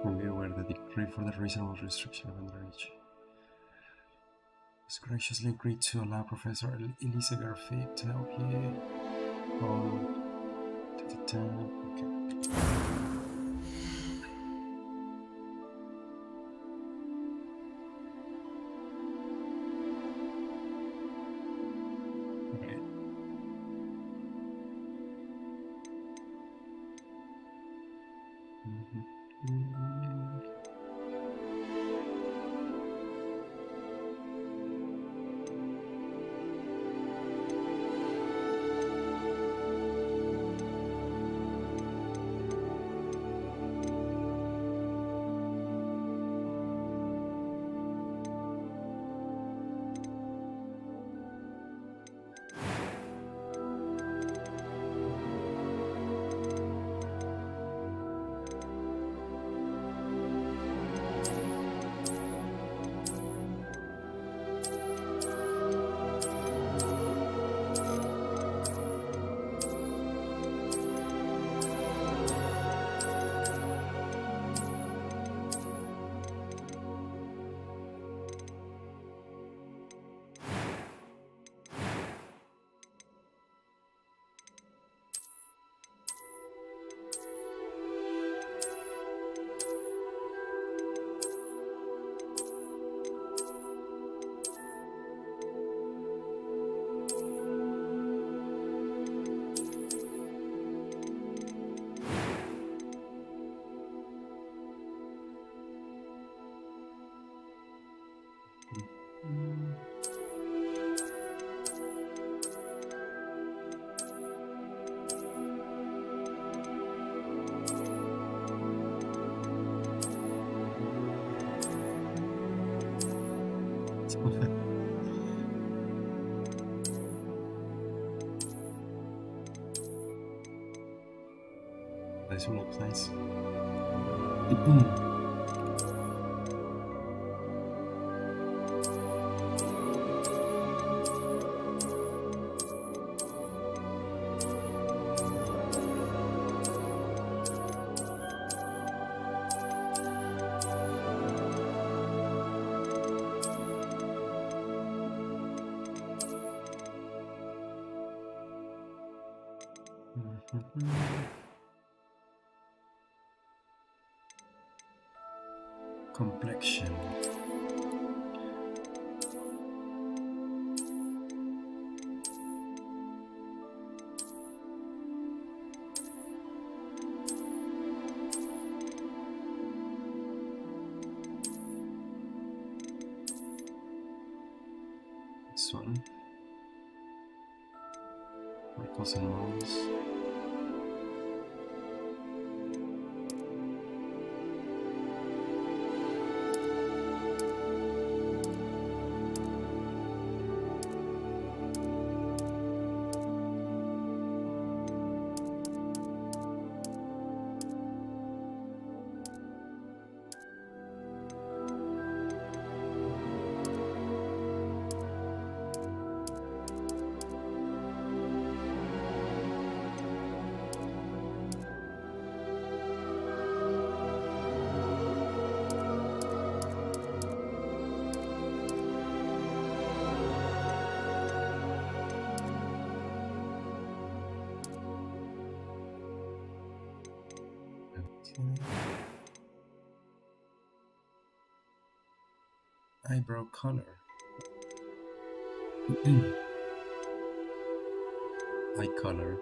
We were the decree for the reasonable restriction of underage. Has graciously agreed to allow Professor Elisa Garfi to help you. Okay. Decimal place. Complexion. This one. Wrinkles and moles. Eyebrow color. Eye color.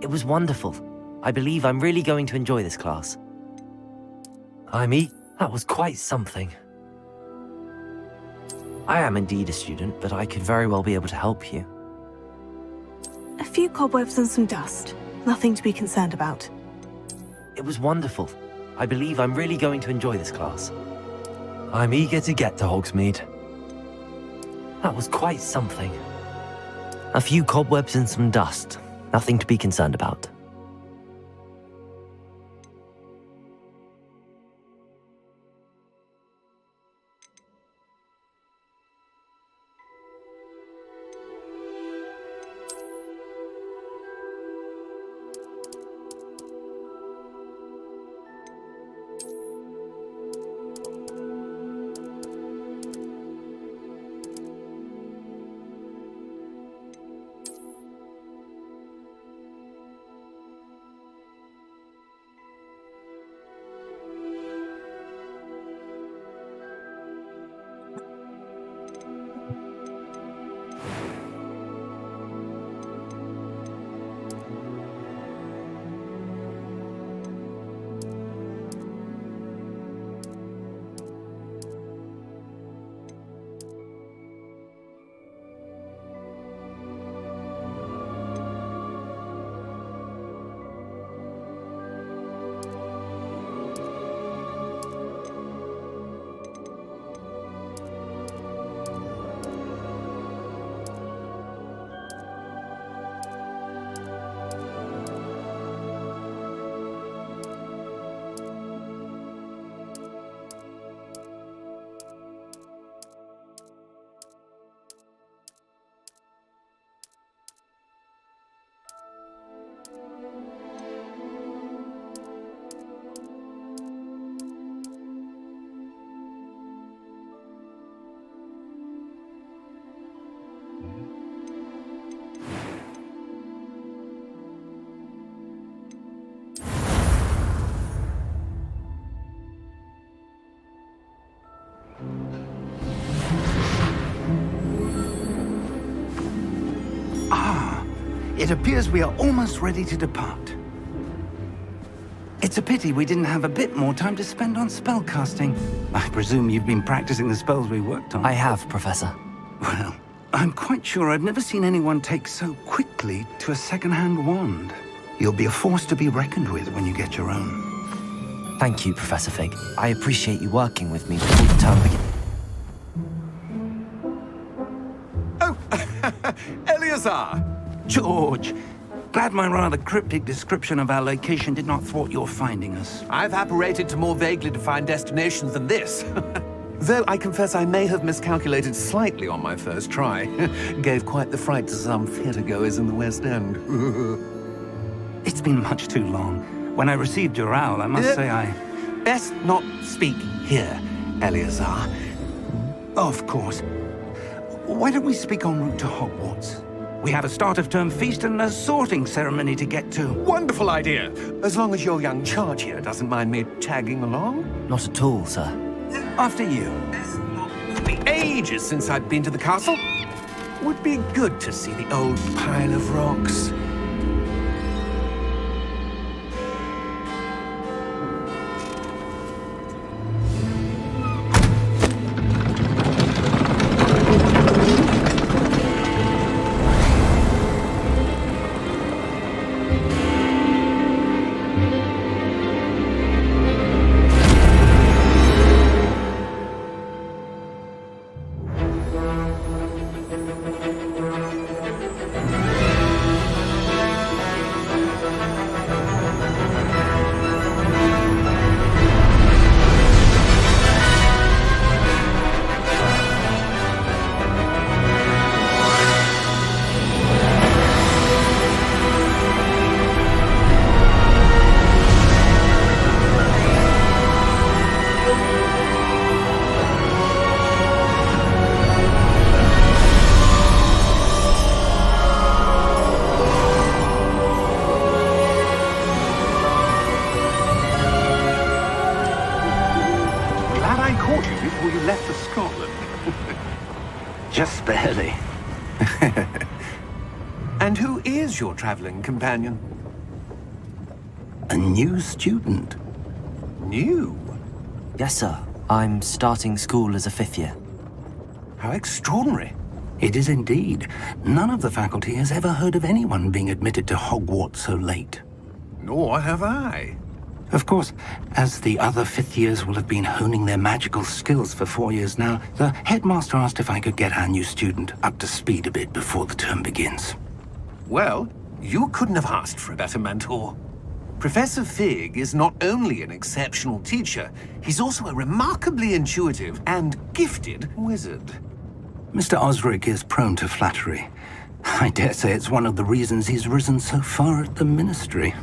It was wonderful. I believe I'm really going to enjoy this class. That was quite something. I am indeed a student, but I could very well be able to help you. A few cobwebs and some dust. Nothing to be concerned about. It was wonderful. I believe I'm really going to enjoy this class. I'm eager to get to Hogsmeade. That was quite something. A few cobwebs and some dust. Nothing to be concerned about. It appears we are almost ready to depart. It's a pity we didn't have a bit more time to spend on spellcasting. I presume you've been practicing the spells we worked on. I have, Professor. Well, I'm quite sure I've never seen anyone take so quickly to a second-hand wand. You'll be a force to be reckoned with when you get your own. Thank you, Professor Fig. I appreciate you working with me before the term begins. Oh, Eleazar! George, glad my rather cryptic description of our location did not thwart your finding us. I've apparated to more vaguely defined destinations than this. Though I confess I may have miscalculated slightly on my first try. Gave quite the fright to some theatre-goers in the West End. It's been much too long. When I received your owl, I must say I... Best not speak here, Eleazar. Of course. Why don't we speak en route to Hogwarts? We have a start-of-term feast and a sorting ceremony to get to. Wonderful idea! As long as your young charge here doesn't mind me tagging along. Not at all, sir. After you. It's been ages since I've been to the castle. Would be good to see the old pile of rocks. Before you left for Scotland. Just barely. And who is your traveling companion? A new student. New? Yes, sir. I'm starting school as a 5th year. How extraordinary. It is indeed. None of the faculty has ever heard of anyone being admitted to Hogwarts so late. Nor have I. Of course, as the other 5th years will have been honing their magical skills for 4 years now, the headmaster asked if I could get our new student up to speed a bit before the term begins. Well, you couldn't have asked for a better mentor. Professor Fig is not only an exceptional teacher, he's also a remarkably intuitive and gifted wizard. Mr. Osric is prone to flattery. I dare say it's one of the reasons he's risen so far at the Ministry.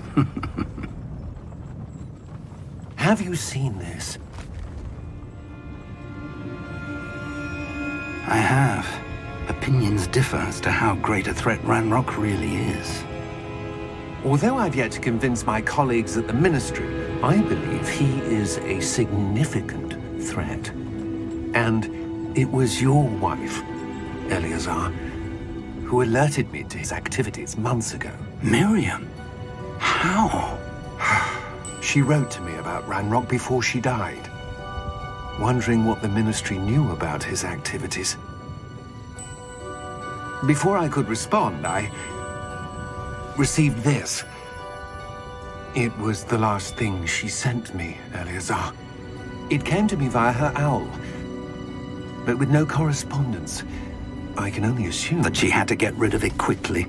Have you seen this? I have. Opinions differ as to how great a threat Ranrock really is. Although I've yet to convince my colleagues at the Ministry, I believe he is a significant threat. And it was your wife, Eleazar, who alerted me to his activities months ago. Miriam? How? She wrote to me about Ranrock before she died, wondering what the Ministry knew about his activities. Before I could respond, I received this. It was the last thing she sent me, Eleazar. It came to me via her owl, but with no correspondence. I can only assume That she had to get rid of it quickly,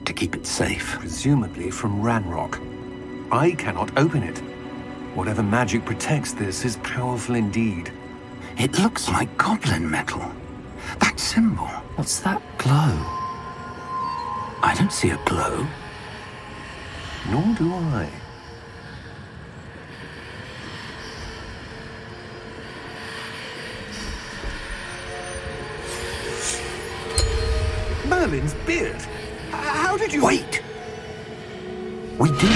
to keep it safe. presumably from Ranrock. I cannot open it. Whatever magic protects this is powerful indeed. It looks like goblin metal. That symbol. What's that glow? I don't see a glow. Nor do I. Merlin's beard. How did you... Wait! We do.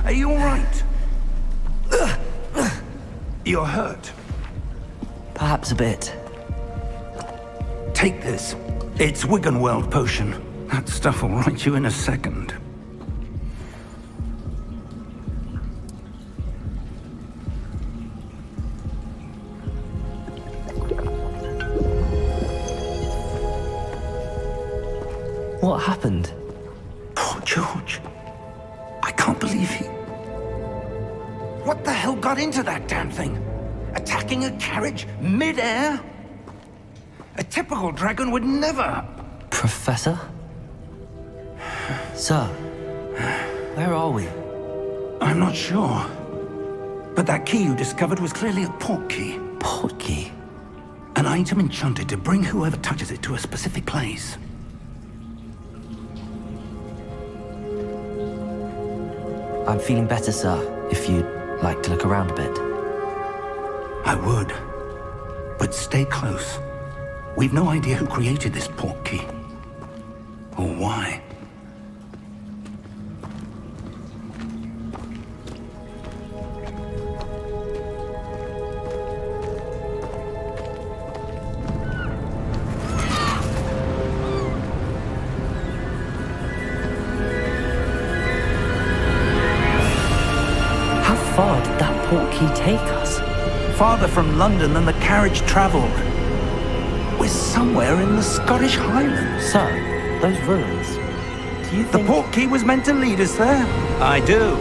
Are you all right? You're hurt. Perhaps a bit. Take this. It's Wiggenweld potion. That stuff will right you in a second. What happened? Poor George. I can't believe he... What the hell got into that damn thing? Attacking a carriage mid-air? A typical dragon would never... Professor? Sir, where are we? I'm not sure. But that key you discovered was clearly a port key. Port key? An item enchanted to bring whoever touches it to a specific place. I'm feeling better, sir, if you'd like to look around a bit. I would. But stay close. We've no idea who created this port key. Or why. How far did that port key take us? Farther from London than the carriage traveled. We're somewhere in the Scottish Highlands. Sir, those ruins. Do you The think... portkey was meant to lead us there? I do.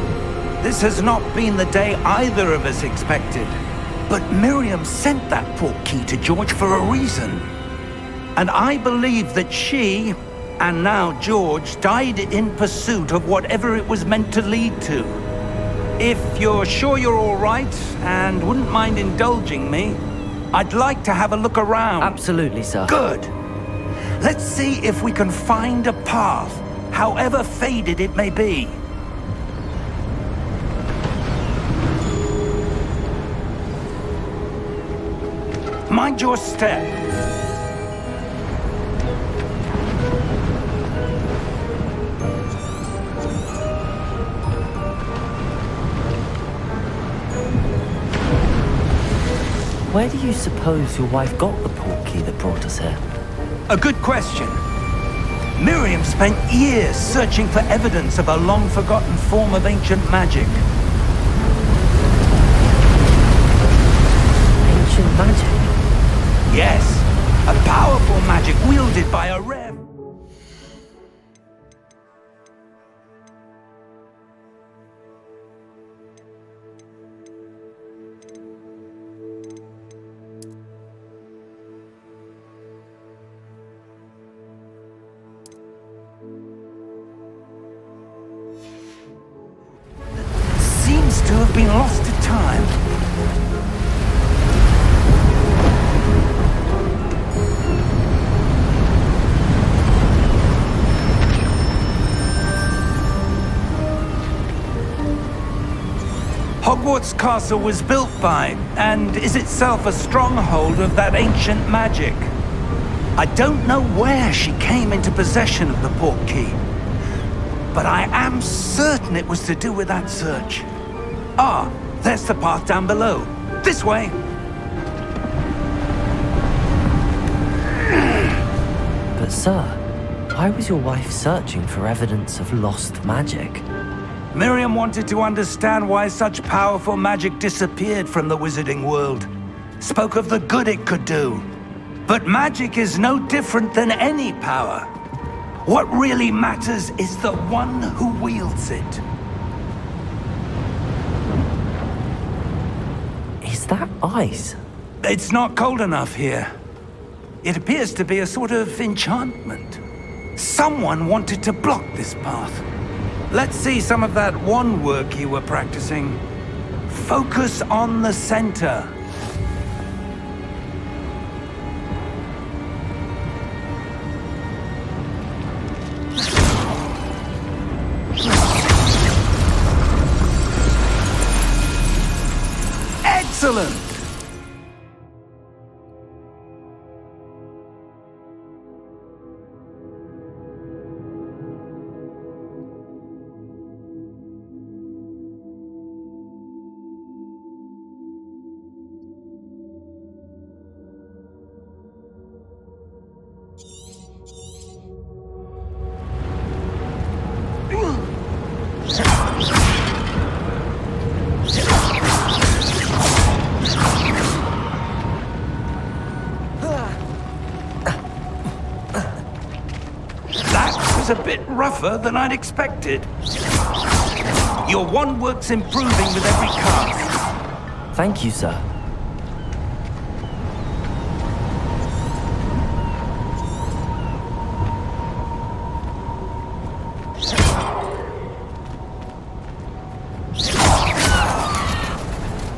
This has not been the day either of us expected. But Miriam sent that portkey to George for a reason. And I believe that she, and now George, died in pursuit of whatever it was meant to lead to. If you're sure you're all right, and wouldn't mind indulging me, I'd like to have a look around. Absolutely, sir. Good. Let's see if we can find a path, however faded it may be. Mind your step. Where do you suppose your wife got the portkey that brought us here? A good question. Miriam spent years searching for evidence of a long-forgotten form of ancient magic. Ancient magic? Yes, a powerful magic wielded by a rare... seems to have been lost to time. Hogwarts Castle was built by, and is itself a stronghold of that ancient magic. I don't know where she came into possession of the portkey, but I am certain it was to do with that search. Ah, there's the path down below. This way! But sir, why was your wife searching for evidence of lost magic? Miriam wanted to understand why such powerful magic disappeared from the wizarding world. Spoke of the good it could do. But magic is no different than any power. What really matters is the one who wields it. Is that ice? It's not cold enough here. It appears to be a sort of enchantment. Someone wanted to block this path. Let's see some of that wand work you were practicing. Focus on the center. Excellent! A bit rougher than I'd expected. Your wand work's improving with every cast. Thank you, sir.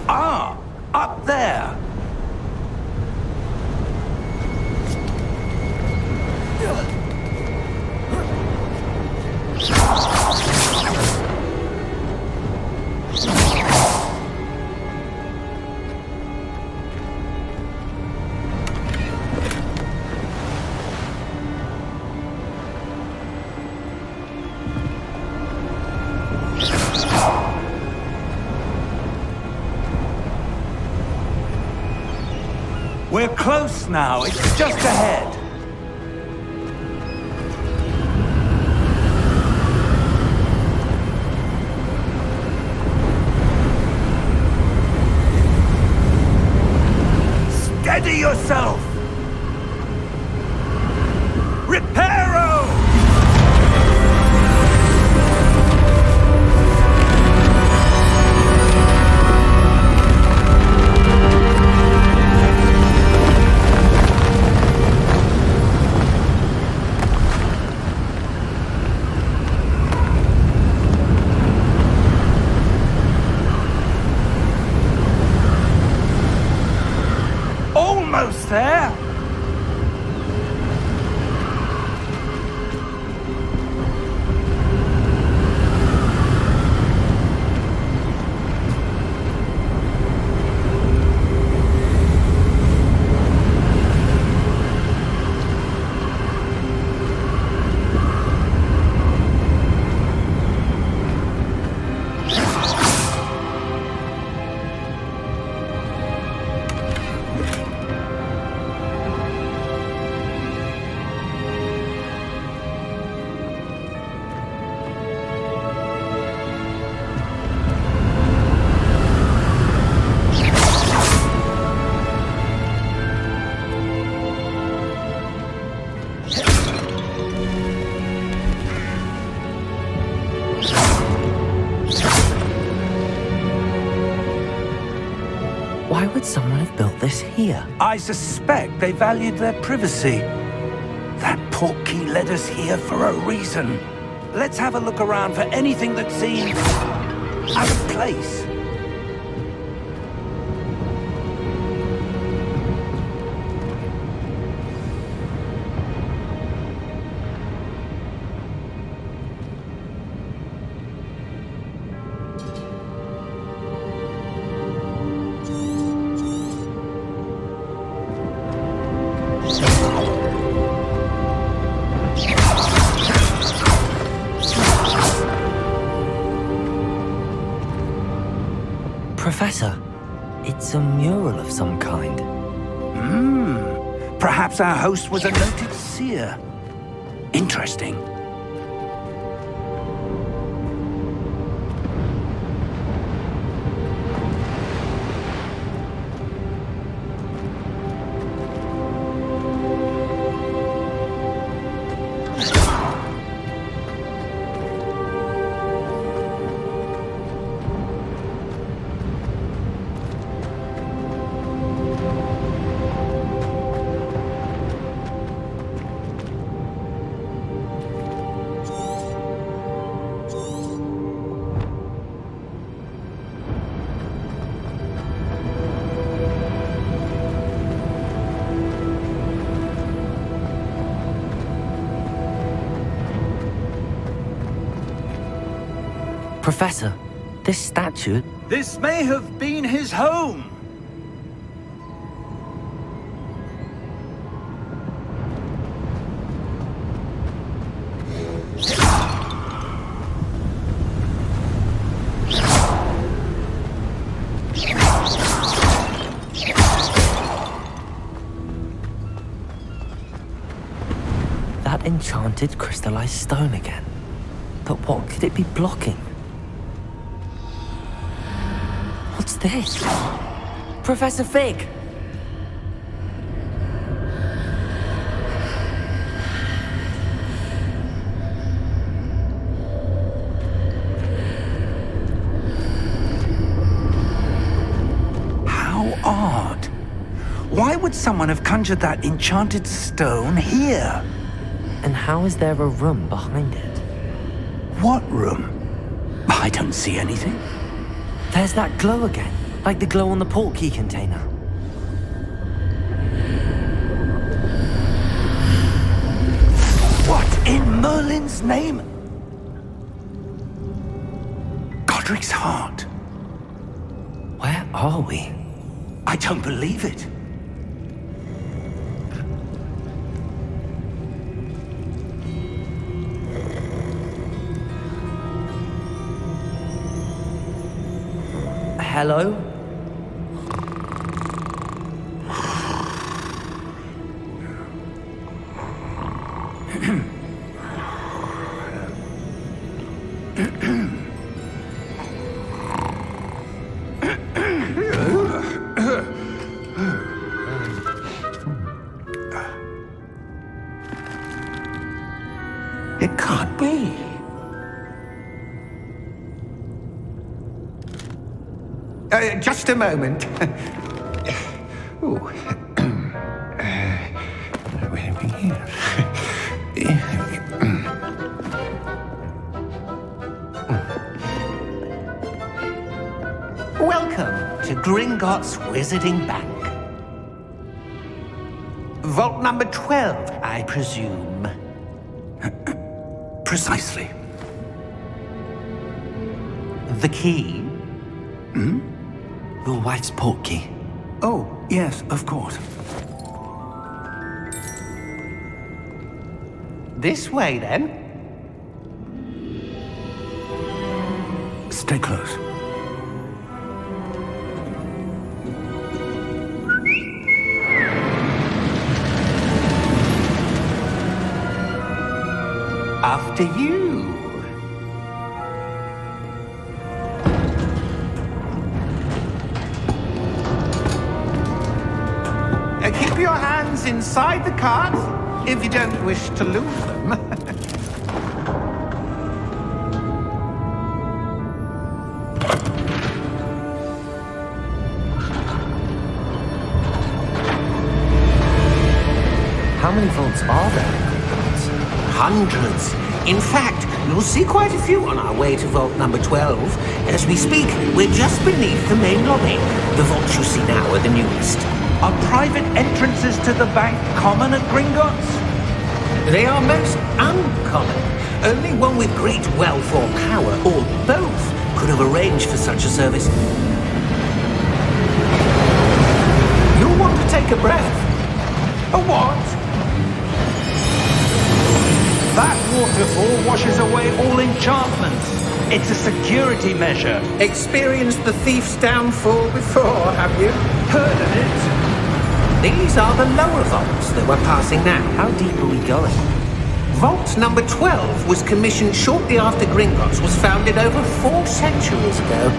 Ah, up there. We're close now. It's just ahead. Steady yourself! Reparo! Why would someone have built this here? I suspect they valued their privacy. That portkey led us here for a reason. Let's have a look around for anything that seems out of place. Professor, it's a mural of some kind. Perhaps our host was a noted seer. Interesting. Professor, this statue... This may have been his home. That enchanted crystallized stone again. But what could it be blocking? What's this? Professor Fig! How odd. Why would someone have conjured that enchanted stone here? And how is there a room behind it? What room? I don't see anything. There's that glow again, like the glow on the portkey container. What in Merlin's name? Godric's heart. Where are we? I don't believe it. Hello? It can't be. Just a moment. Oh. Where are we here? Welcome to Gringotts Wizarding Bank. Vault number 12, I presume. Precisely. The key? Your wife's portkey. Oh, yes, of course. This way, then. Stay close. After you. Keep your hands inside the cart if you don't wish to lose them. vaults are there in Hogwarts? Hundreds. In fact, you'll see quite a few on our way to vault number 12. As we speak, we're just beneath the main lobby. The vaults you see now are the newest. Are private entrances to the bank common at Gringotts? They are most uncommon. Only one with great wealth or power, or both, could have arranged for such a service. You'll want to take a breath. A what? That waterfall washes away all enchantments. It's a security measure. Experienced the thief's downfall before, have you? Heard of it? These are the lower vaults that we're passing now. How deep are we going? Vault number 12 was commissioned shortly after Gringotts was founded over 4 centuries ago.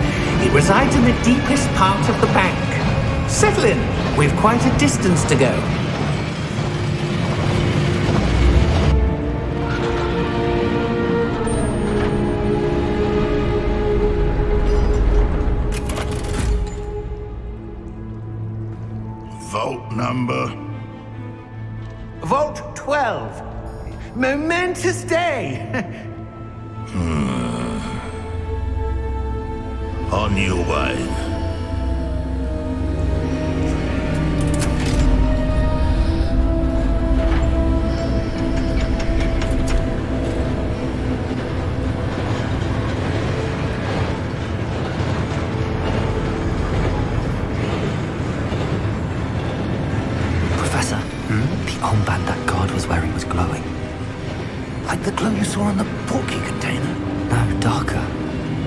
It resides in the deepest part of the bank. Settle in. We've quite a distance to go. Vault number? Vault 12. Momentous day. On your way. Professor, the armband that guard was wearing was glowing. Like the glow you saw on the porky container? No, darker.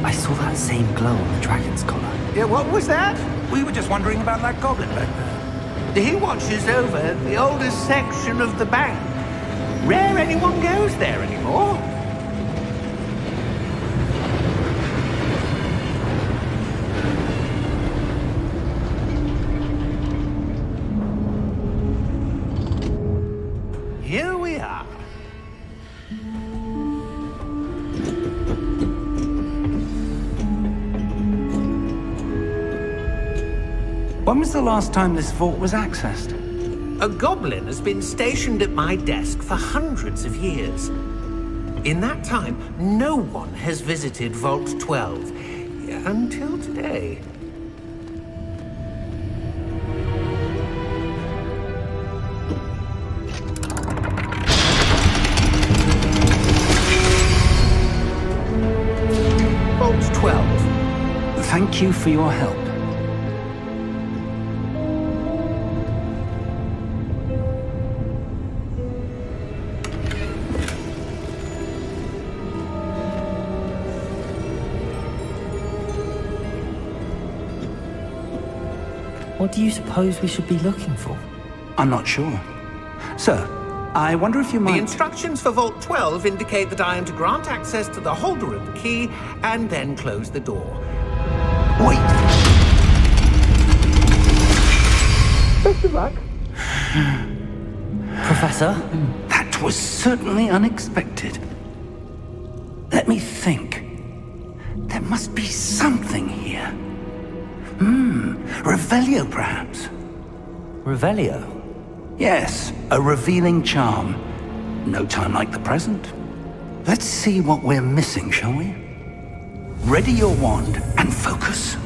I saw that same glow on the dragon's collar. Yeah, what was that? We were just wondering about that goblin back there. He watches over the oldest section of the bank. Rare anyone goes there anymore. Here we are. When was the last time this vault was accessed? A goblin has been stationed at my desk for hundreds of years. In that time, no one has visited Vault 12 until today. Vault 12. Thank you for your help. What do you suppose we should be looking for? I'm not sure. Sir, I wonder if you The might... instructions for Vault 12 indicate that I am to grant access to the holder of the key and then close the door. Wait! Best of luck. Professor? That was certainly unexpected. Let me think. There must be something here. Revelio, perhaps? Revelio? Yes, a revealing charm. No time like the present. Let's see what we're missing, shall we? Ready your wand and focus.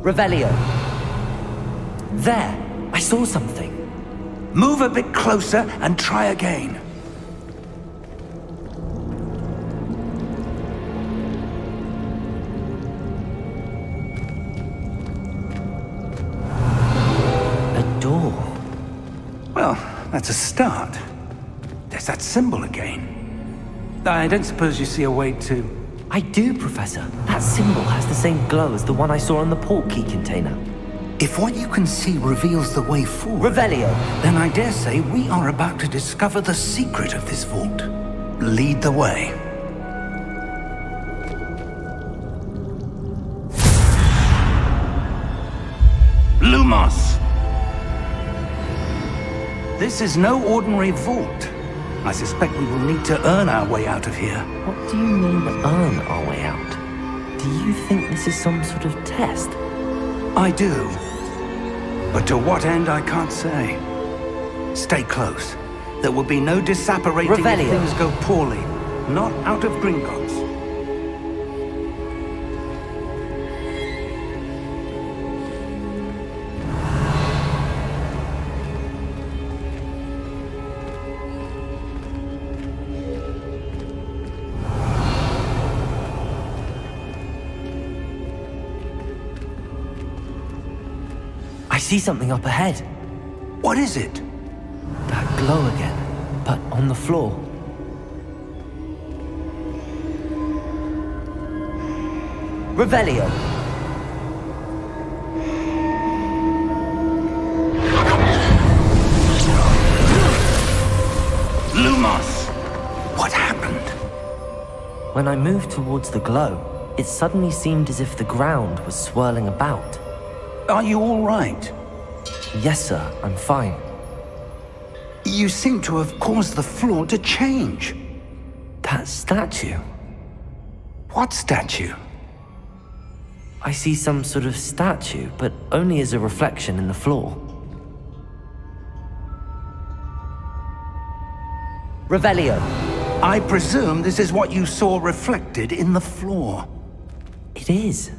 Revelio. There, I saw something. Move a bit closer and try again. A door. Well, that's a start. There's that symbol again. I don't suppose you see a way to... I do, Professor. That symbol has the same glow as the one I saw on the port key container. If what you can see reveals the way forward... Revelio. Then I dare say we are about to discover the secret of this vault. Lead the way. Lumos! This is no ordinary vault. I suspect we will need to earn our way out of here. What do you mean, earn our way out? Do you think this is some sort of test? I do. But to what end, I can't say. Stay close. There will be no disapparating Revelio. if things go poorly. Not out of Gringotts. I see something up ahead. What is it? That glow again, but on the floor. Revelio. Lumos! What happened? When I moved towards the glow, it suddenly seemed as if the ground was swirling about. Are you all right? Yes, sir, I'm fine. You seem to have caused the floor to change. That statue. What statue? I see some sort of statue, but only as a reflection in the floor. Revelio. I presume this is what you saw reflected in the floor. It is.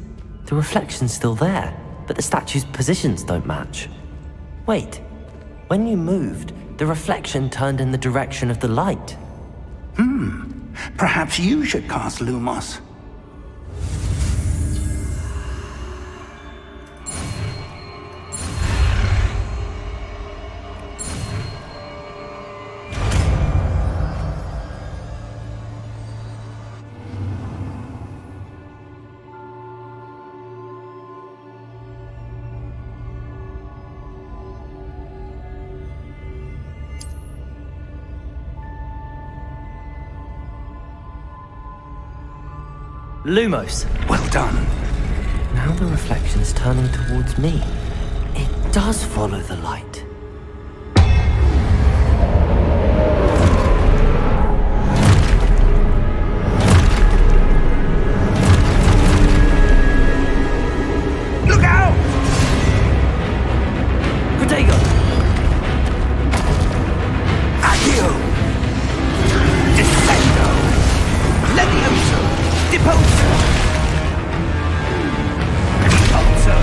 The reflection's still there, but the statue's positions don't match. Wait. When you moved, the reflection turned in the direction of the light. Perhaps you should cast Lumos. Lumos. Well done. Now the reflection's turning towards me. It does follow the light. Look out! Protego! Accio! Descendo! Levioso! Deposo! Deposo!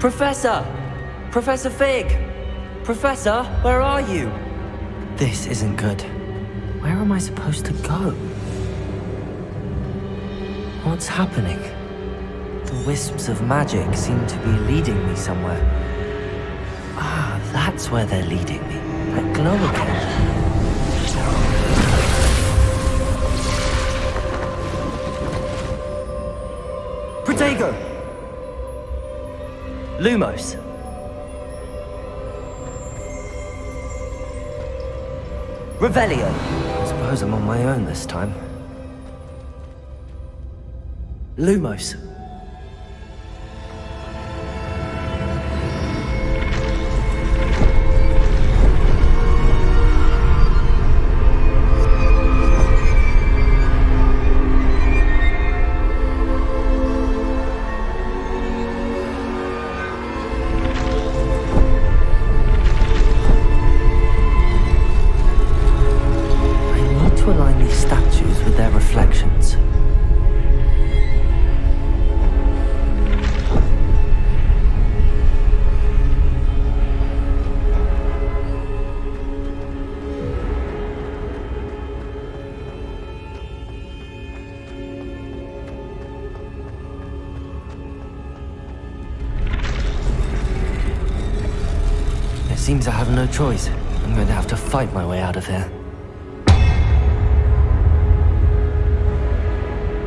Professor! Professor Fig! Professor, where are you? This isn't good. Where am I supposed to go? What's happening? The wisps of magic seem to be leading me somewhere. Ah, that's where they're leading me. That glow again. Protego! Lumos! Revelio! I suppose I'm on my own this time. Lumos! Reflections. It seems I have no choice. I'm going to have to fight my way out of here.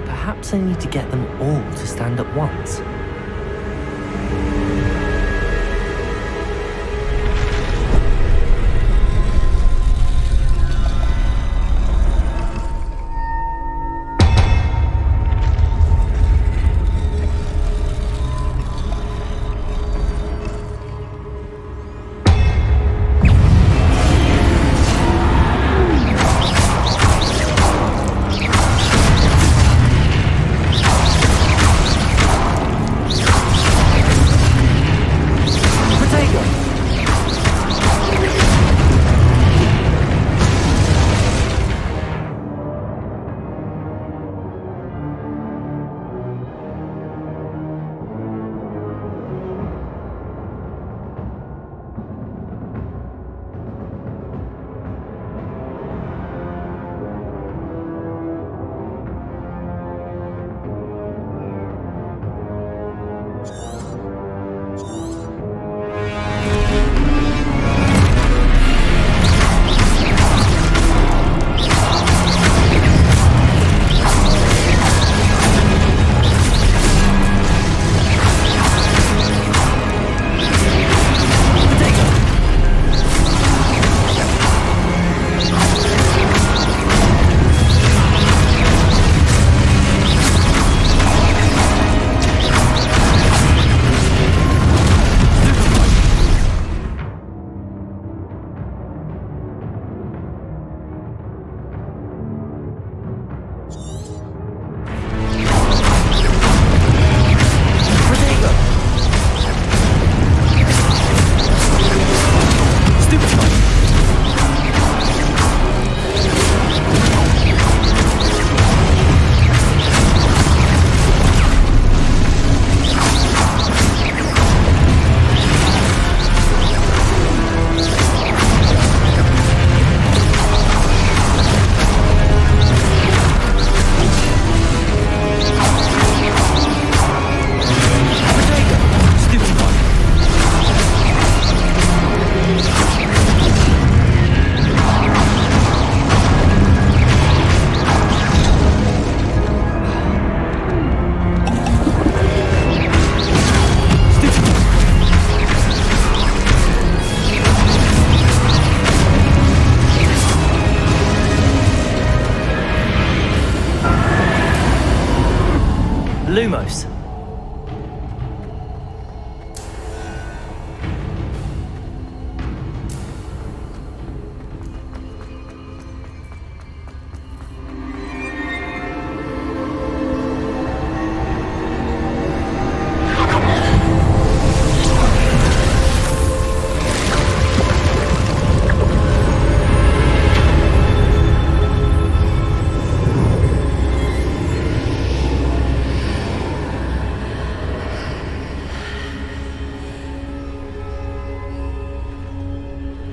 Perhaps I need to get them all to stand at once.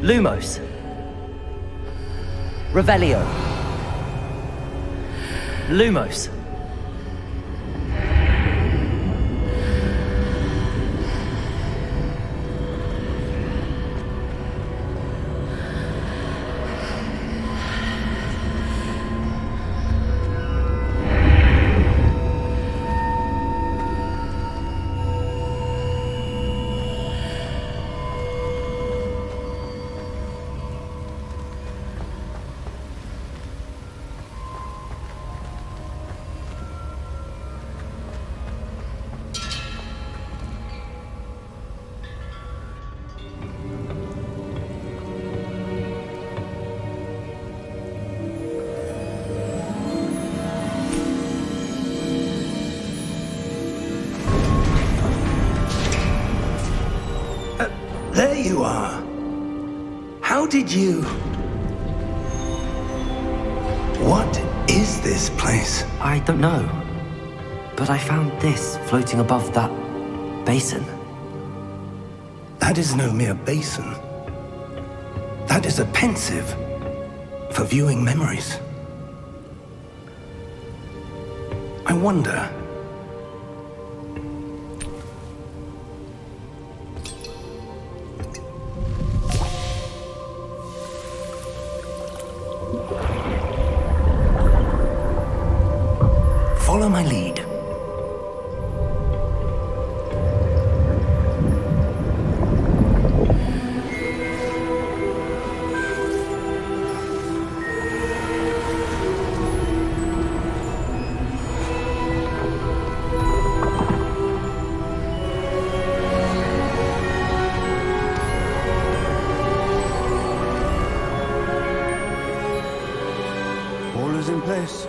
Lumos. Revelio. Lumos. There you are. How did you... What is this place? I don't know. But I found this floating above that basin. That is no mere basin. That is a pensive for viewing memories. I wonder... Follow my lead. All is in place.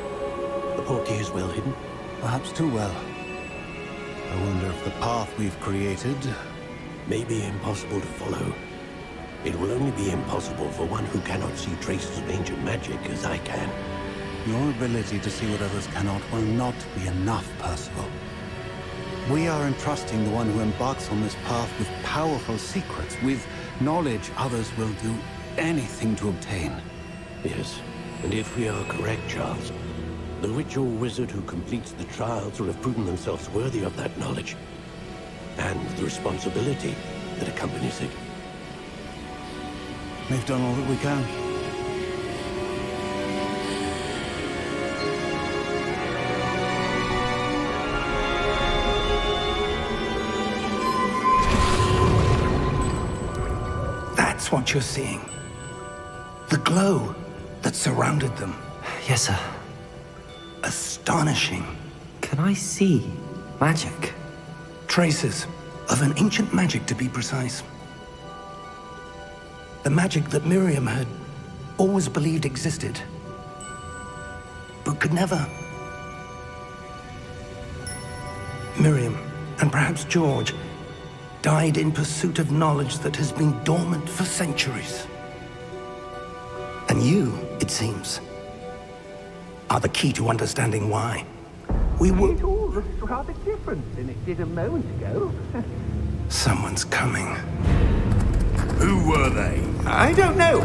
The portkey is well hidden. Perhaps too well. I wonder if the path we've created... May be impossible to follow. It will only be impossible for one who cannot see traces of ancient magic as I can. Your ability to see what others cannot will not be enough, Percival. We are entrusting the one who embarks on this path with powerful secrets, with knowledge others will do anything to obtain. Yes, and if we are correct, Charles, the witch or wizard who completes the trials will have proven themselves worthy of that knowledge, and the responsibility that accompanies it. We've done all that we can. That's what you're seeing. The glow that surrounded them. Yes, sir. Astonishing. Can I see magic? Traces of an ancient magic, to be precise. The magic that Miriam had always believed existed, but could never. Miriam, and perhaps George, died in pursuit of knowledge that has been dormant for centuries. And you, it seems, are the key to understanding why. We will... It all looks rather different than it did a moment ago. Someone's coming. Who were they? I don't know.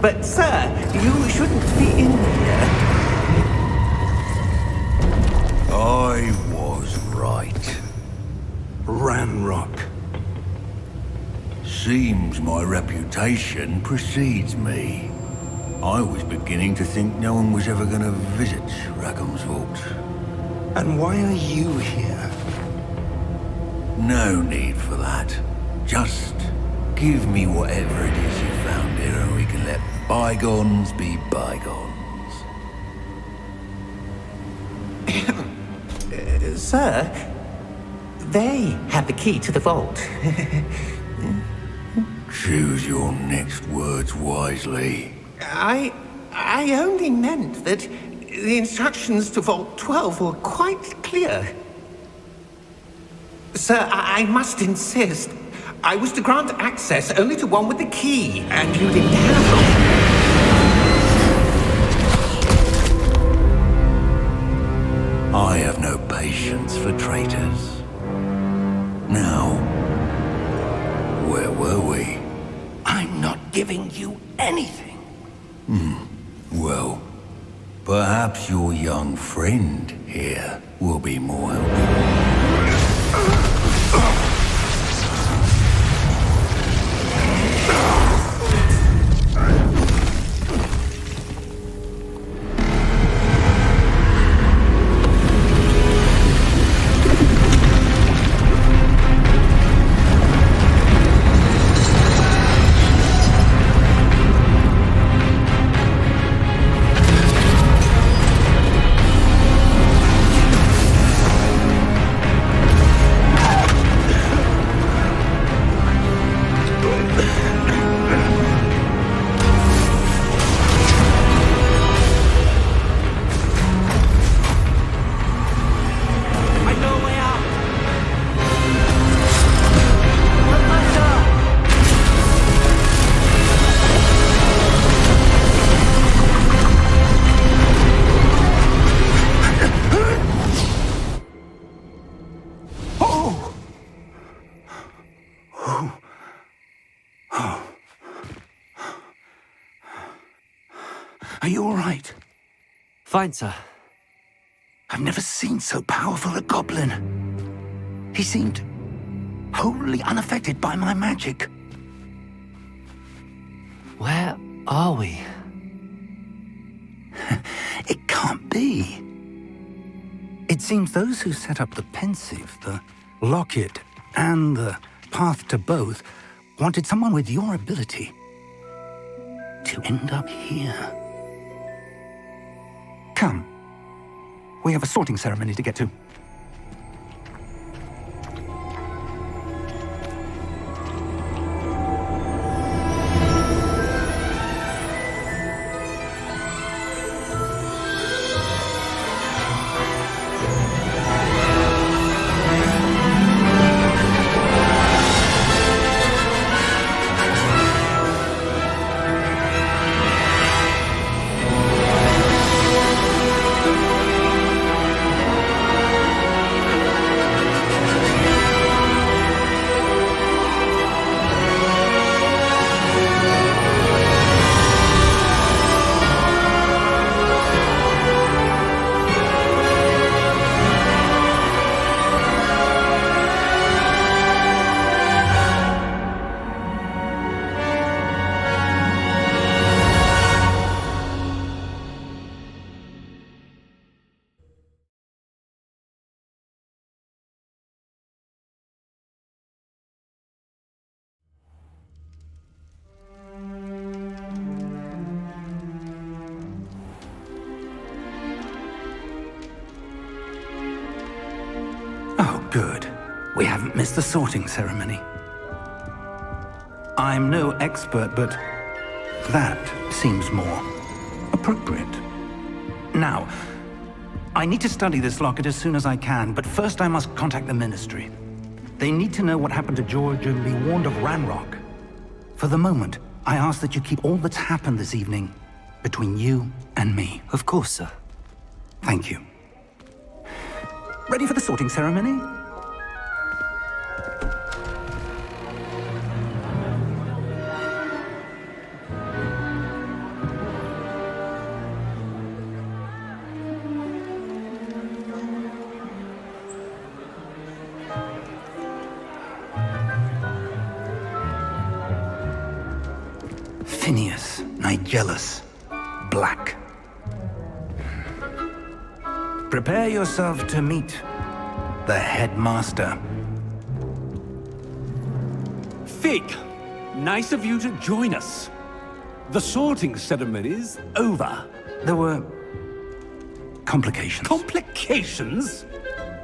But, sir, you shouldn't be in here. I was right. Ranrock. Seems my reputation precedes me. I was beginning to think no one was ever going to visit Rackham's vault. And why are you here? No need for that. Just give me whatever it is you found here and we can let bygones be bygones. Sir, they have the key to the vault. Choose your next words wisely. I only meant that the instructions to Vault 12 were quite clear. Sir, I must insist. I was to grant access only to one with the key, and you didn't have them. I have no patience for traitors. Now, where were we? I'm not giving giving you anything. Well, perhaps your young friend here will be more helpful. Are you all right? Fine, sir. I've never seen so powerful a goblin. He seemed wholly unaffected by my magic. Where are we? It can't be. It seems those who set up the pensive, the locket, and the path to both wanted someone with your ability to end up here. Come. We have a sorting ceremony to get to. Oh, good. We haven't missed the sorting ceremony. I'm no expert, but that seems more appropriate. Now, I need to study this locket as soon as I can, but first I must contact the Ministry. They need to know what happened to George and be warned of Ranrock. For the moment, I ask that you keep all that's happened this evening between you and me. Of course, sir. Thank you. Ready for the sorting ceremony? Phineas, Nigellus, Black. Prepare yourself to meet the headmaster. Fig, nice of you to join us. The sorting ceremony's over. There were complications. Complications?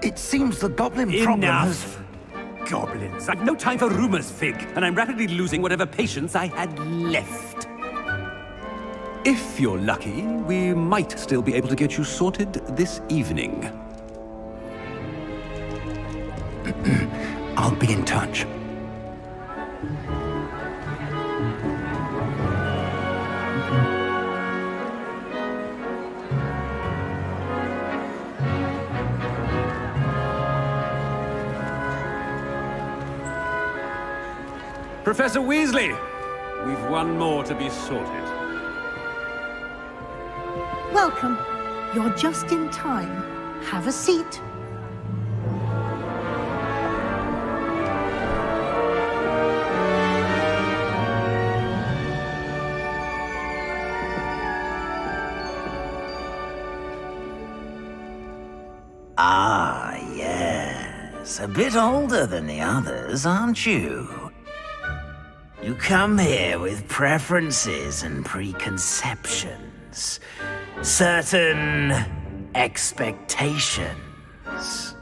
It seems the goblin problem has... Enough! Goblins. I've no time for rumors, Fig, and I'm rapidly losing whatever patience I had left. If you're lucky, we might still be able to get you sorted this evening. I'll be in touch. Professor Weasley, we've one more to be sorted. Welcome. You're just in time. Have a seat. Ah, yes. A bit older than the others, aren't you? You come here with preferences and preconceptions. Certain expectations.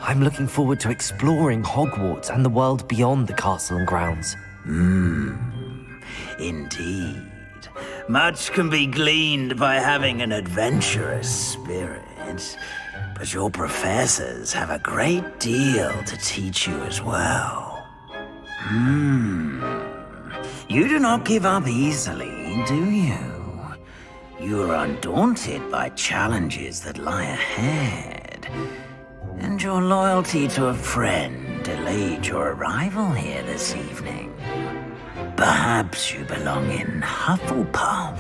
I'm looking forward to exploring Hogwarts and the world beyond the castle and grounds. Indeed. Much can be gleaned by having an adventurous spirit, but your professors have a great deal to teach you as well. You do not give up easily, do you? You are undaunted by challenges that lie ahead, and your loyalty to a friend delayed your arrival here this evening. Perhaps you belong in Hufflepuff.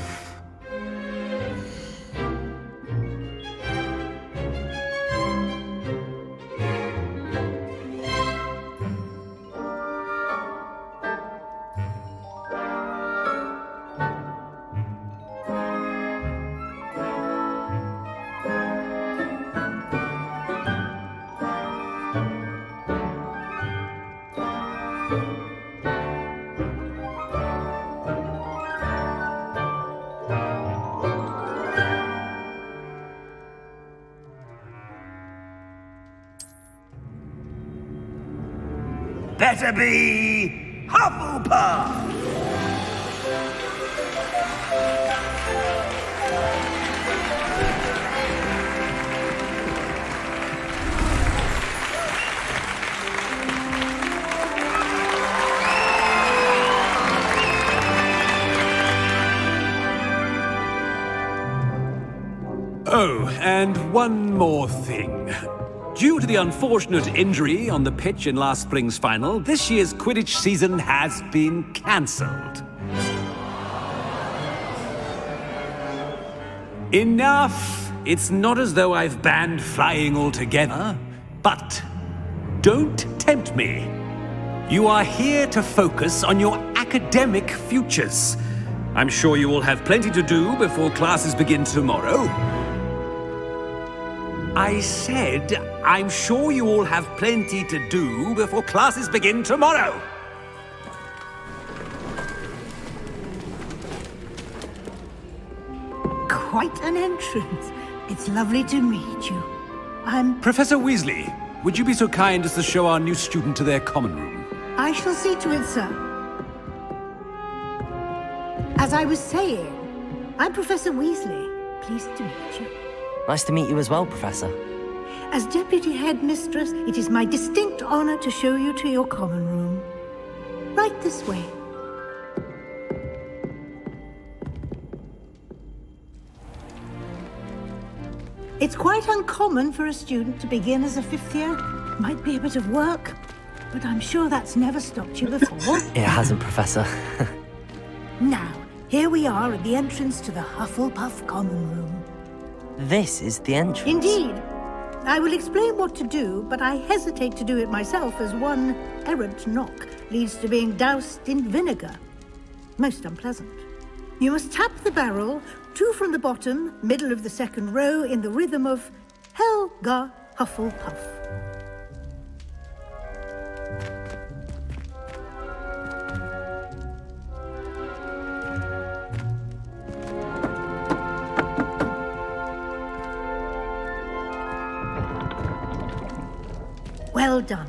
Better be Hufflepuff! Oh, and one more thing. Due to the unfortunate injury on the pitch in last spring's final, this year's Quidditch season has been cancelled. Enough! It's not as though I've banned flying altogether, but don't tempt me. You are here to focus on your academic futures. I'm sure you will have plenty to do before classes begin tomorrow. I said, I'm sure you all have plenty to do before classes begin tomorrow. Quite an entrance. It's lovely to meet you. Professor Weasley, would you be so kind as to show our new student to their common room? I shall see to it, sir. As I was saying, I'm Professor Weasley. Pleased to meet you. Nice to meet you as well, Professor. As Deputy Headmistress, it is my distinct honor to show you to your common room. Right this way. It's quite uncommon for a student to begin as a fifth year. Might be a bit of work, but I'm sure that's never stopped you before. It hasn't, Professor. Now, here we are at the entrance to the Hufflepuff common room. This is the entrance. Indeed. I will explain what to do, but I hesitate to do it myself as one errant knock leads to being doused in vinegar. Most unpleasant. You must tap the barrel, 2 from the bottom, middle of the second row, in the rhythm of Helga Hufflepuff. Well done.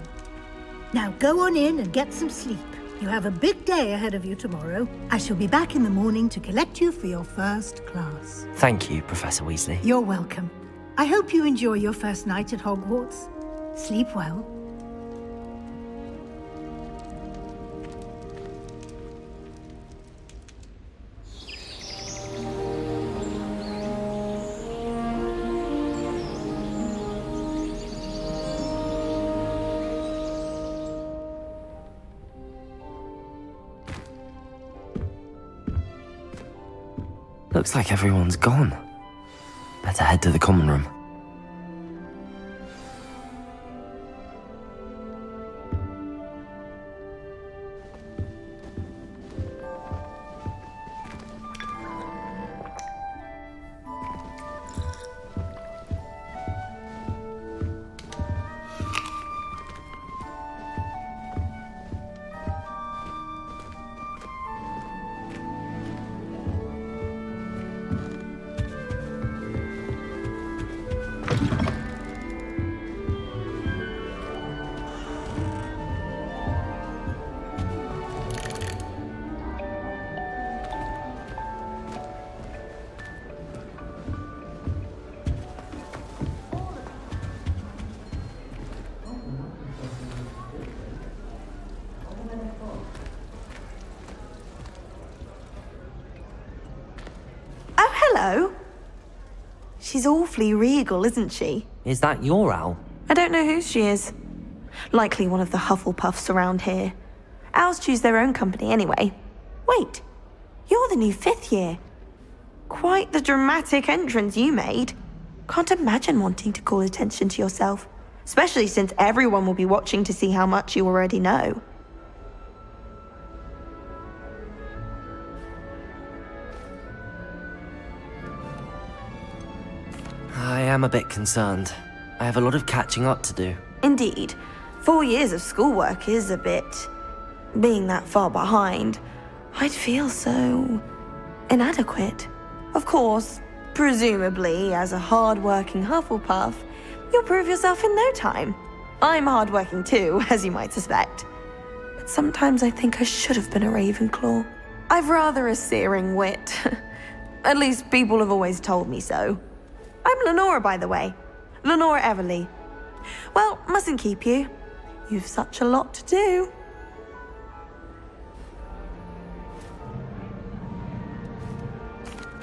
Now go on in and get some sleep. You have a big day ahead of you tomorrow. I shall be back in the morning to collect you for your first class. Thank you, Professor Weasley. You're welcome. I hope you enjoy your first night at Hogwarts. Sleep well. Looks like everyone's gone. Better head to the common room. Hello. She's awfully regal, isn't she? Is that your owl? I don't know who she is. Likely one of the Hufflepuffs around here. Owls choose their own company anyway. Wait, you're the new 5th year. Quite the dramatic entrance you made. Can't imagine wanting to call attention to yourself, especially since everyone will be watching to see how much you already know. I am a bit concerned. I have a lot of catching up to do. Indeed. 4 years of schoolwork is a bit... Being that far behind, I'd feel so... inadequate. Of course, presumably, as a hard-working Hufflepuff, you'll prove yourself in no time. I'm hard-working too, as you might suspect. But sometimes I think I should have been a Ravenclaw. I've rather a searing wit. At least people have always told me so. I'm Lenora, by the way. Lenora Everly. Well, mustn't keep you. You've such a lot to do.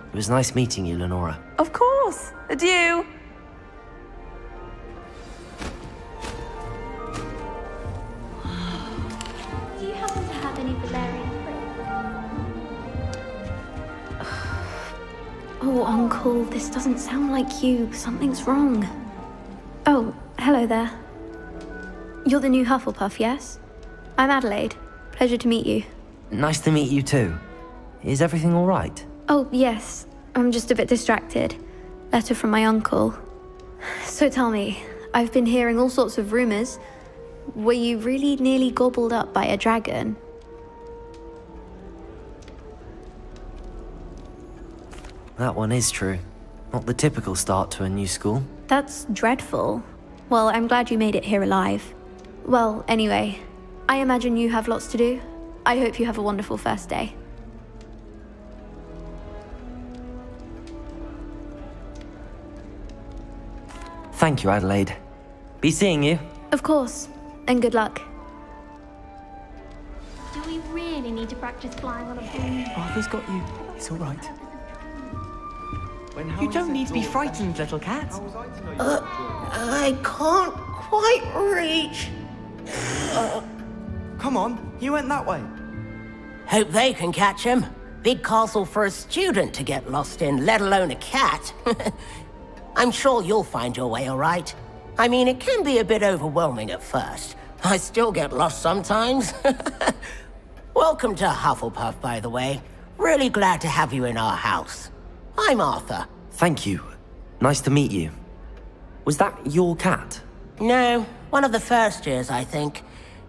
It was nice meeting you, Lenora. Of course. Adieu. Do you happen to have any Valerian Oh, Uncle, this doesn't sound like you. Something's wrong. Oh, hello there. You're the new Hufflepuff, yes? I'm Adelaide. Pleasure to meet you. Nice to meet you too. Is everything all right? Oh, yes. I'm just a bit distracted. Letter from my uncle. So tell me, I've been hearing all sorts of rumors. Were you really nearly gobbled up by a dragon? That one is true. Not the typical start to a new school. That's dreadful. Well, I'm glad you made it here alive. Well, anyway, I imagine you have lots to do. I hope you have a wonderful first day. Thank you, Adelaide. Be seeing you. Of course, and good luck. Do we really need to practice flying on a broom? Arthur's got you. It's all right. You don't need to be frightened, little cat. I can't quite reach. Come on, you went that way. Hope they can catch him. Big castle for a student to get lost in, let alone a cat. I'm sure you'll find your way all right. I mean, it can be a bit overwhelming at first. I still get lost sometimes. Welcome to Hufflepuff, by the way. Really glad to have you in our house. I'm Arthur. Thank you. Nice to meet you. Was that your cat? No, one of the first years, I think.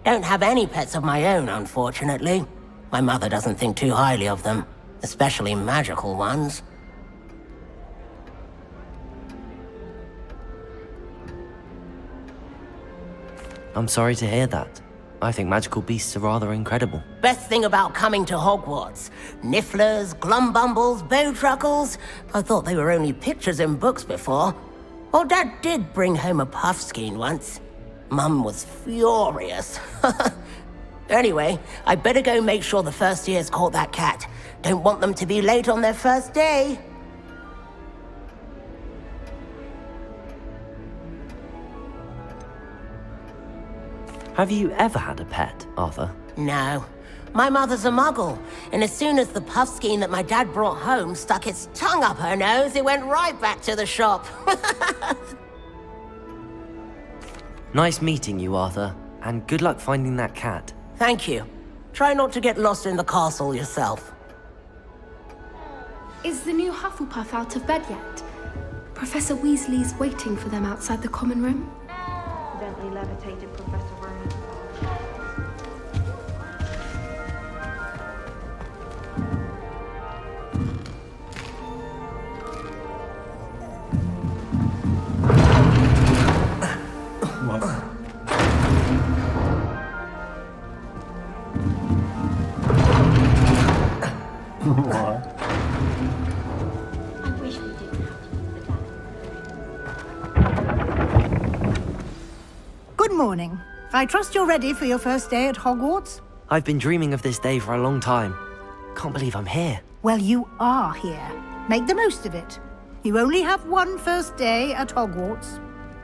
Don't have any pets of my own, unfortunately. My mother doesn't think too highly of them, especially magical ones. I'm sorry to hear that. I think magical beasts are rather incredible. Best thing about coming to Hogwarts. Nifflers, glumbumbles, bowtruckles. I thought they were only pictures in books before. Well, Dad did bring home a puffskein once. Mum was furious. Anyway, I better go make sure the first years caught that cat. Don't want them to be late on their first day. Have you ever had a pet, Arthur? No. My mother's a muggle, and as soon as the puffskein that my dad brought home stuck its tongue up her nose, it went right back to the shop. Nice meeting you, Arthur, and good luck finding that cat. Thank you. Try not to get lost in the castle yourself. Is the new Hufflepuff out of bed yet? Professor Weasley's waiting for them outside the common room. Accidentally levitated Professor Roman. What? What? I wish we didn't have to use the dam. Good morning. I trust you're ready for your first day at Hogwarts? I've been dreaming of this day for a long time. Can't believe I'm here. Well, you are here. Make the most of it. You only have one first day at Hogwarts.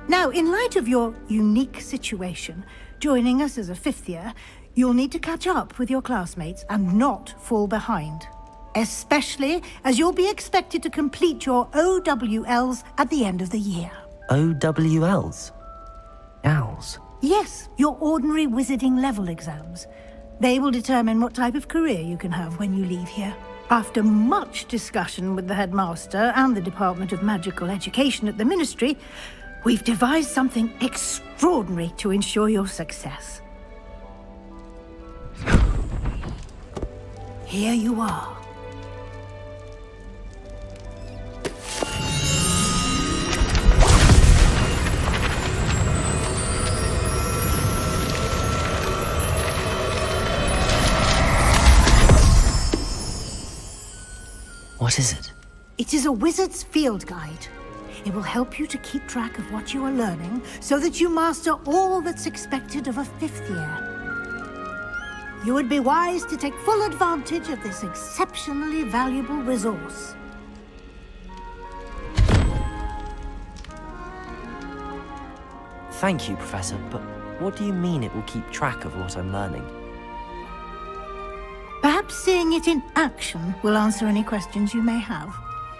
Now, in light of your unique situation, joining us as a fifth year, you'll need to catch up with your classmates and not fall behind. Especially as you'll be expected to complete your OWLs at the end of the year. OWLs? Owls? Yes, your ordinary wizarding level exams. They will determine what type of career you can have when you leave here. After much discussion with the headmaster and the Department of Magical Education at the Ministry, we've devised something extraordinary to ensure your success. Here you are. What is it? It is a wizard's field guide. It will help you to keep track of what you are learning so that you master all that's expected of a fifth year. You would be wise to take full advantage of this exceptionally valuable resource. Thank you, Professor, but what do you mean it will keep track of what I'm learning? Perhaps seeing it in action will answer any questions you may have.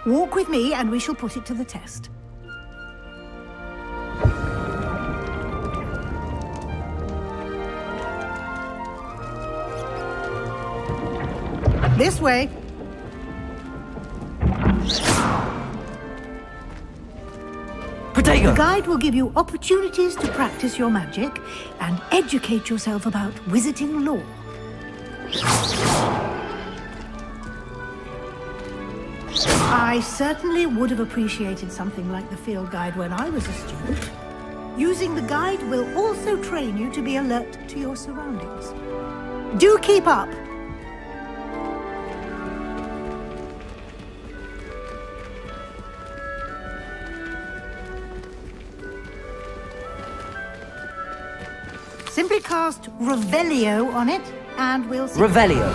Walk with me and we shall put it to the test. This way. Protego! The guide will give you opportunities to practice your magic and educate yourself about wizarding lore. I certainly would have appreciated something like the field guide when I was a student. Using the guide will also train you to be alert to your surroundings. Do keep up! Simply cast Revelio on it, and we'll see. Revelio.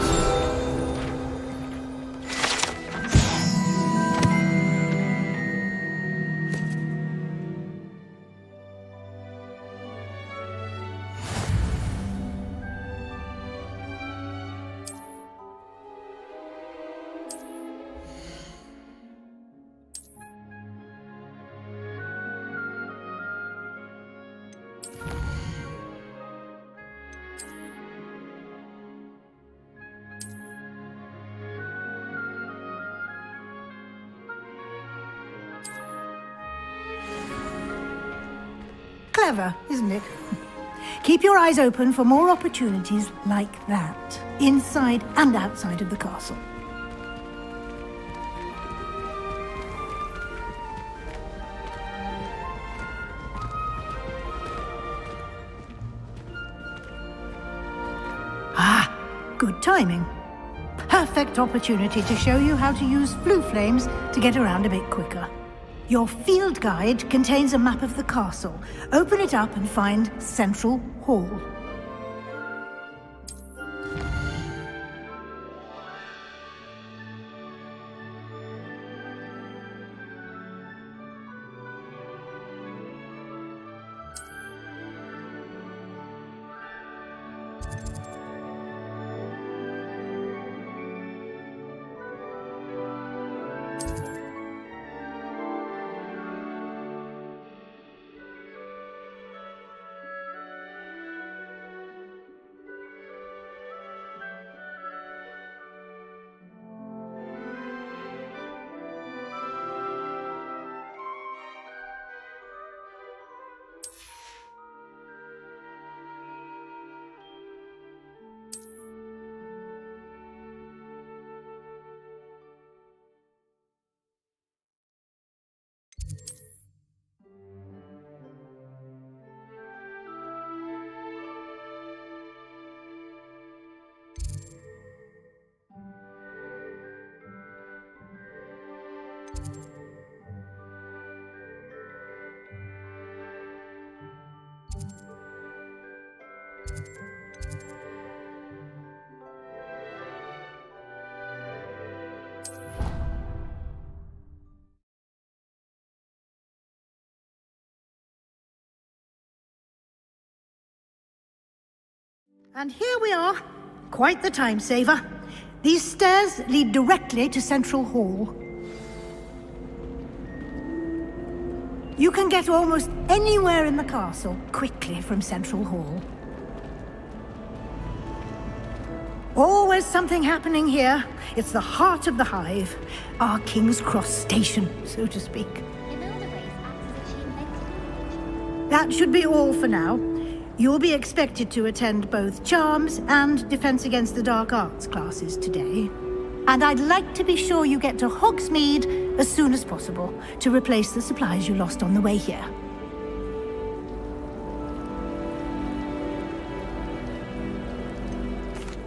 Clever, isn't it? Keep your eyes open for more opportunities like that, inside and outside of the castle. Ah, good timing. Perfect opportunity to show you how to use flue flames to get around a bit quicker. Your field guide contains a map of the castle. Open it up and find Central Hall. And here we are. Quite the time saver. These stairs lead directly to Central Hall. You can get almost anywhere in the castle quickly from Central Hall. Always something happening here. It's the heart of the hive. Our King's Cross station, so to speak. That should be all for now. You'll be expected to attend both Charms and Defense Against the Dark Arts classes today. And I'd like to be sure you get to Hogsmeade as soon as possible to replace the supplies you lost on the way here.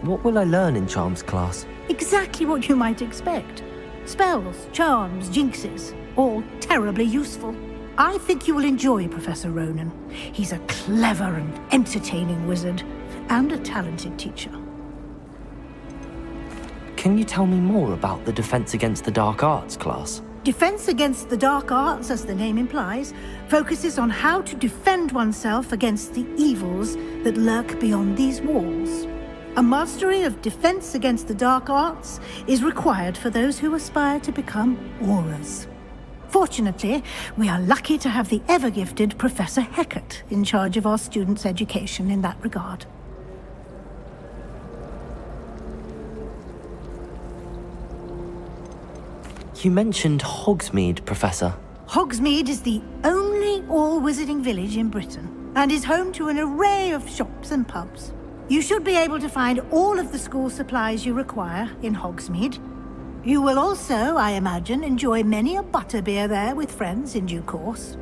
What will I learn in Charms class? Exactly what you might expect. Spells, charms, jinxes, all terribly useful. I think you will enjoy Professor Ronan. He's a clever and entertaining wizard, and a talented teacher. Can you tell me more about the Defense Against the Dark Arts class? Defense Against the Dark Arts, as the name implies, focuses on how to defend oneself against the evils that lurk beyond these walls. A mastery of Defense Against the Dark Arts is required for those who aspire to become Aurors. Fortunately, we are lucky to have the ever-gifted Professor Hecat in charge of our students' education in that regard. You mentioned Hogsmeade, Professor. Hogsmeade is the only all-wizarding village in Britain, and is home to an array of shops and pubs. You should be able to find all of the school supplies you require in Hogsmeade. You will also, I imagine, enjoy many a butterbeer there with friends in due course.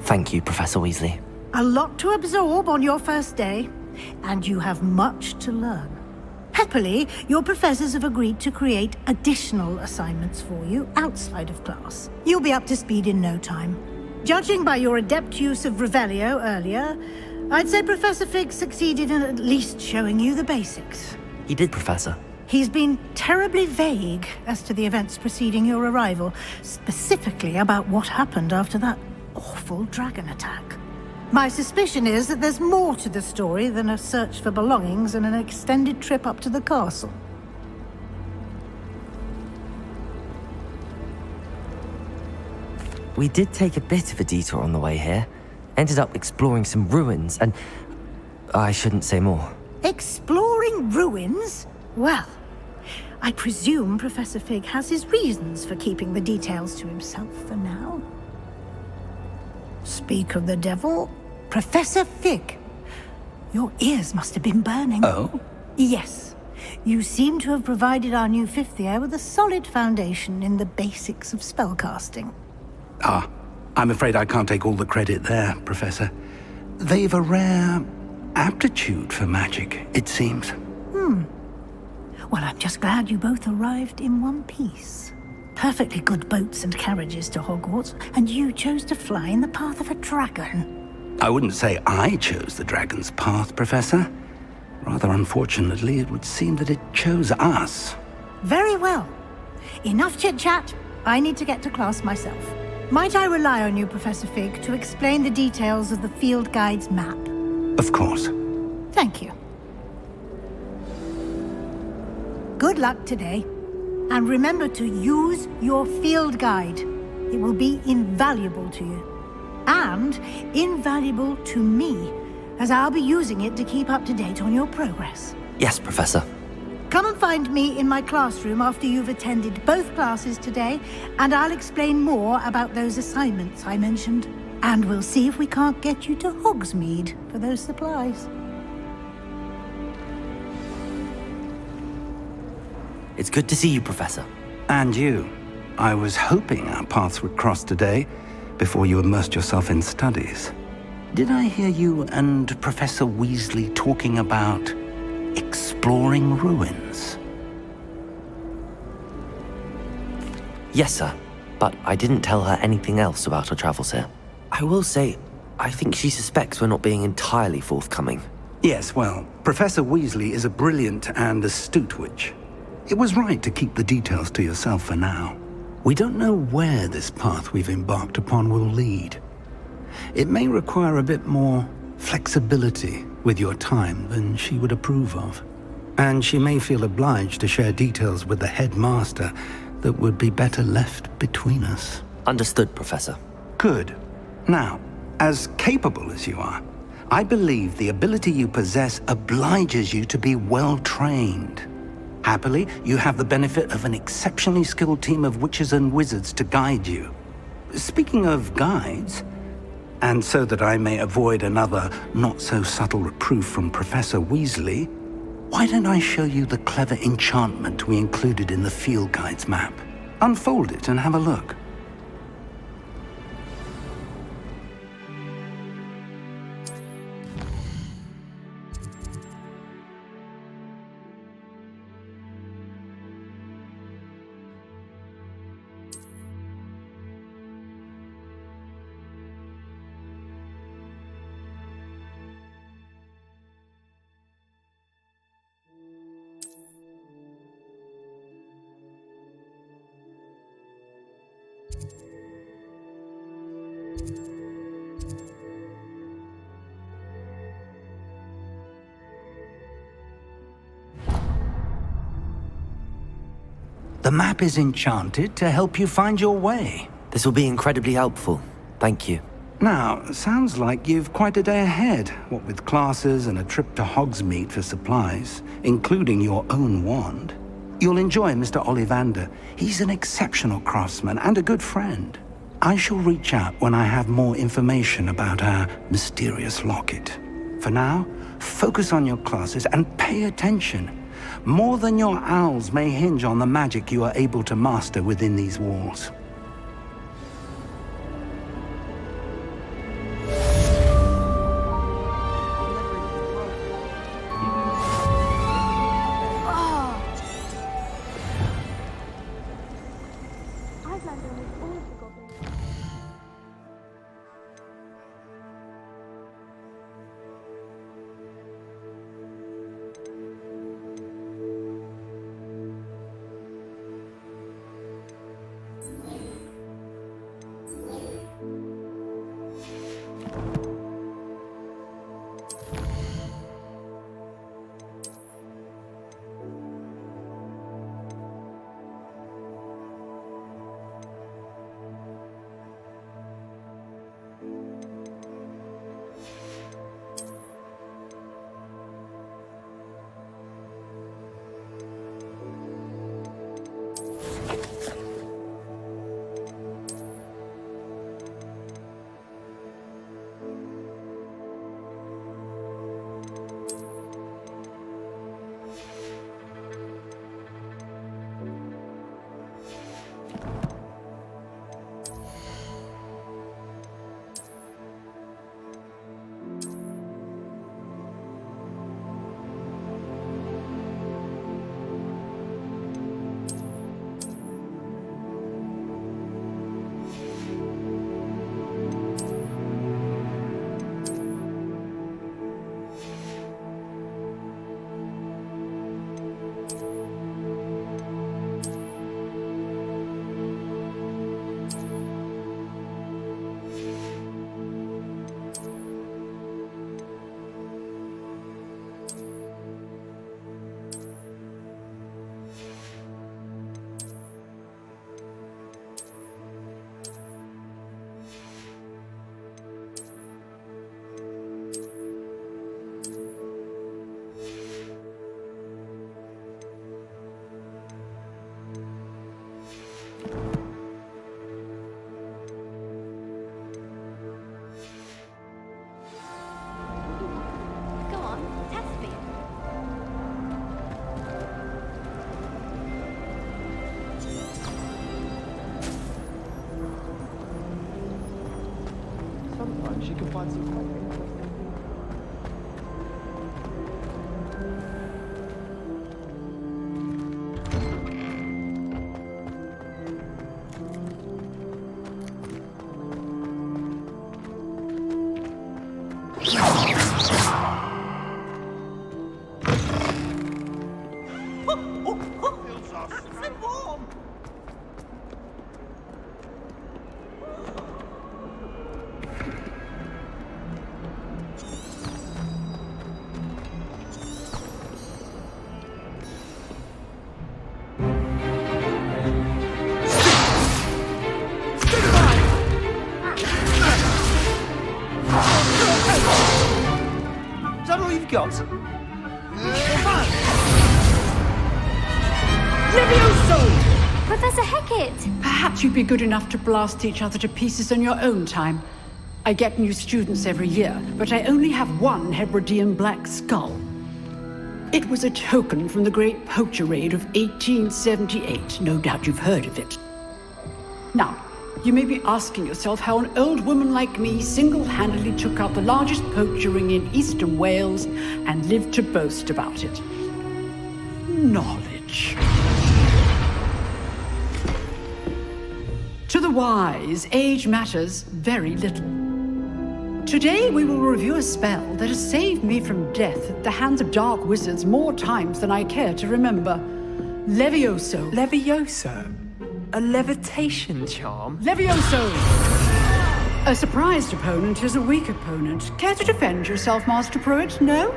Thank you, Professor Weasley. A lot to absorb on your first day, and you have much to learn. Happily, your professors have agreed to create additional assignments for you outside of class. You'll be up to speed in no time. Judging by your adept use of Revelio earlier, I'd say Professor Fig succeeded in at least showing you the basics. He did, Professor. He's been terribly vague as to the events preceding your arrival, specifically about what happened after that awful dragon attack. My suspicion is that there's more to the story than a search for belongings and an extended trip up to the castle. We did take a bit of a detour on the way here. Ended up exploring some ruins and... I shouldn't say more. Exploring ruins? Well, I presume Professor Fig has his reasons for keeping the details to himself for now. Speak of the devil, Professor Fig. Your ears must have been burning. Oh? Yes. You seem to have provided our new fifth year with a solid foundation in the basics of spellcasting. Ah, I'm afraid I can't take all the credit there, Professor. They've a rare aptitude for magic, it seems. Well, I'm just glad you both arrived in one piece. Perfectly good boats and carriages to Hogwarts, and you chose to fly in the path of a dragon. I wouldn't say I chose the dragon's path, Professor. Rather unfortunately, it would seem that it chose us. Very well. Enough chit-chat. I need to get to class myself. Might I rely on you, Professor Fig, to explain the details of the field guide's map? Of course. Thank you. Good luck today. And remember to use your field guide. It will be invaluable to you. And invaluable to me, as I'll be using it to keep up to date on your progress. Yes, Professor. Come and find me in my classroom after you've attended both classes today, and I'll explain more about those assignments I mentioned. And we'll see if we can't get you to Hogsmeade for those supplies. It's good to see you, Professor. And you. I was hoping our paths would cross today, before you immersed yourself in studies. Did I hear you and Professor Weasley talking about exploring ruins? Yes, sir. But I didn't tell her anything else about our travels here. I will say, I think she suspects we're not being entirely forthcoming. Yes, well, Professor Weasley is a brilliant and astute witch. It was right to keep the details to yourself for now. We don't know where this path we've embarked upon will lead. It may require a bit more flexibility with your time than she would approve of. And she may feel obliged to share details with the headmaster that would be better left between us. Understood, Professor. Good. Now, as capable as you are, I believe the ability you possess obliges you to be well-trained. Happily, you have the benefit of an exceptionally skilled team of witches and wizards to guide you. Speaking of guides, and so that I may avoid another not-so-subtle reproof from Professor Weasley, why don't I show you the clever enchantment we included in the field guide's map? Unfold it and have a look. The map is enchanted to help you find your way. This will be incredibly helpful. Thank you. Now, sounds like you've quite a day ahead, what with classes and a trip to Hogsmeade for supplies, including your own wand. You'll enjoy Mr. Ollivander. He's an exceptional craftsman and a good friend. I shall reach out when I have more information about our mysterious locket. For now, focus on your classes and pay attention. More than your owls may hinge on the magic you are able to master within these walls. She can find some quite interesting. Is that all you've got? Levioso! Professor Hecat! Perhaps you'd be good enough to blast each other to pieces on your own time. I get new students every year, but I only have one Hebridean black skull. It was a token from the Great Poacher Raid of 1878. No doubt you've heard of it. Now, you may be asking yourself how an old woman like me single-handedly took out the largest poacher ring in eastern Wales and lived to boast about it. Knowledge. To the wise, age matters very little. Today we will review a spell that has saved me from death at the hands of dark wizards more times than I care to remember. Levioso. Levioso? A levitation charm? Levioso! A surprised opponent is a weak opponent. Care to defend yourself, Master Pruitt? No?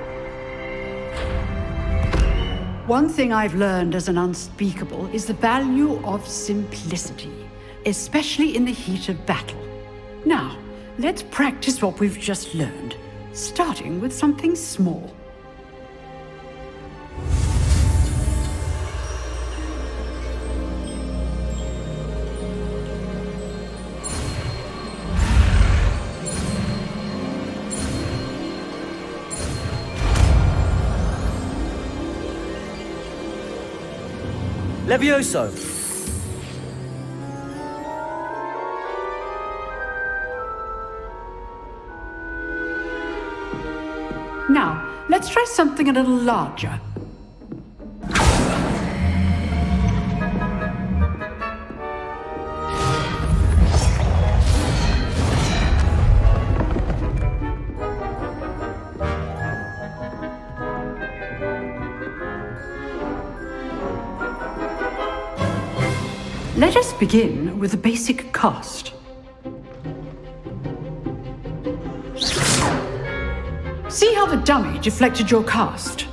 One thing I've learned as an unspeakable is the value of simplicity, especially in the heat of battle. Now, let's practice what we've just learned, starting with something small. Levioso! Now, let's try something a little larger. Let us begin with a basic cast. See how the dummy deflected your cast?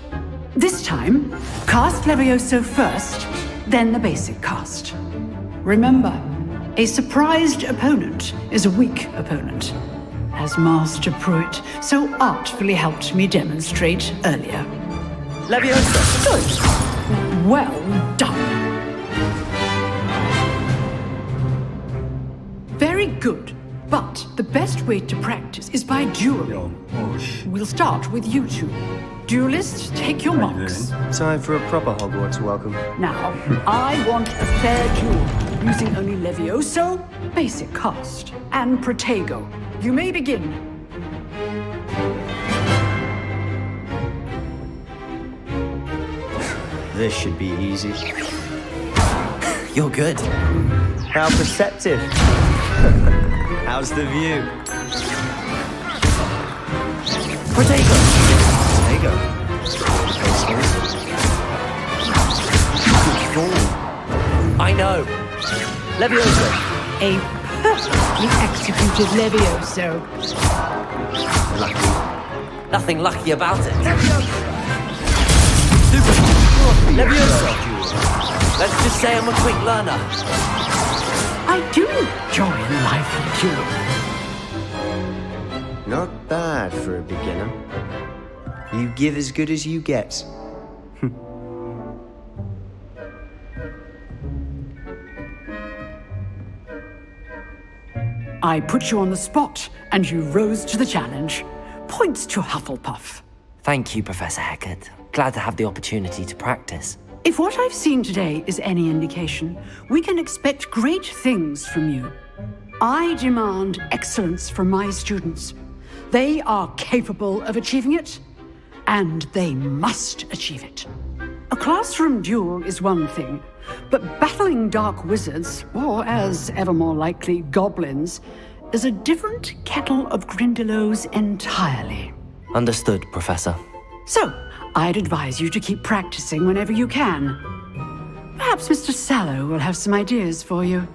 This time, cast Levioso first, then the basic cast. Remember, a surprised opponent is a weak opponent, as Master Pruitt so artfully helped me demonstrate earlier. Levioso! Good. Well done. Very good. But the best way to practice is by dueling. We'll start with you two. Duelists, take your marks. Time for a proper Hogwarts welcome. Now, I want a fair duel, using only Levioso, basic cast, and Protego. You may begin. This should be easy. You're good. How perceptive. How's the view? Protego! Protego. I know. Levioso. A perfectly executed Levioso. Lucky. Nothing lucky about it. Levioso. Let's just say I'm a quick learner. I do enjoy a lively duel. Not bad for a beginner. You give as good as you get. I put you on the spot, and you rose to the challenge. Points to Hufflepuff. Thank you, Professor Hecat. Glad to have the opportunity to practice. If what I've seen today is any indication, we can expect great things from you. I demand excellence from my students. They are capable of achieving it, and they must achieve it. A classroom duel is one thing, but battling dark wizards, or as ever more likely, goblins, is a different kettle of Grindylows entirely. Understood, Professor. So, I'd advise you to keep practicing whenever you can. Perhaps Mr. Sallow will have some ideas for you.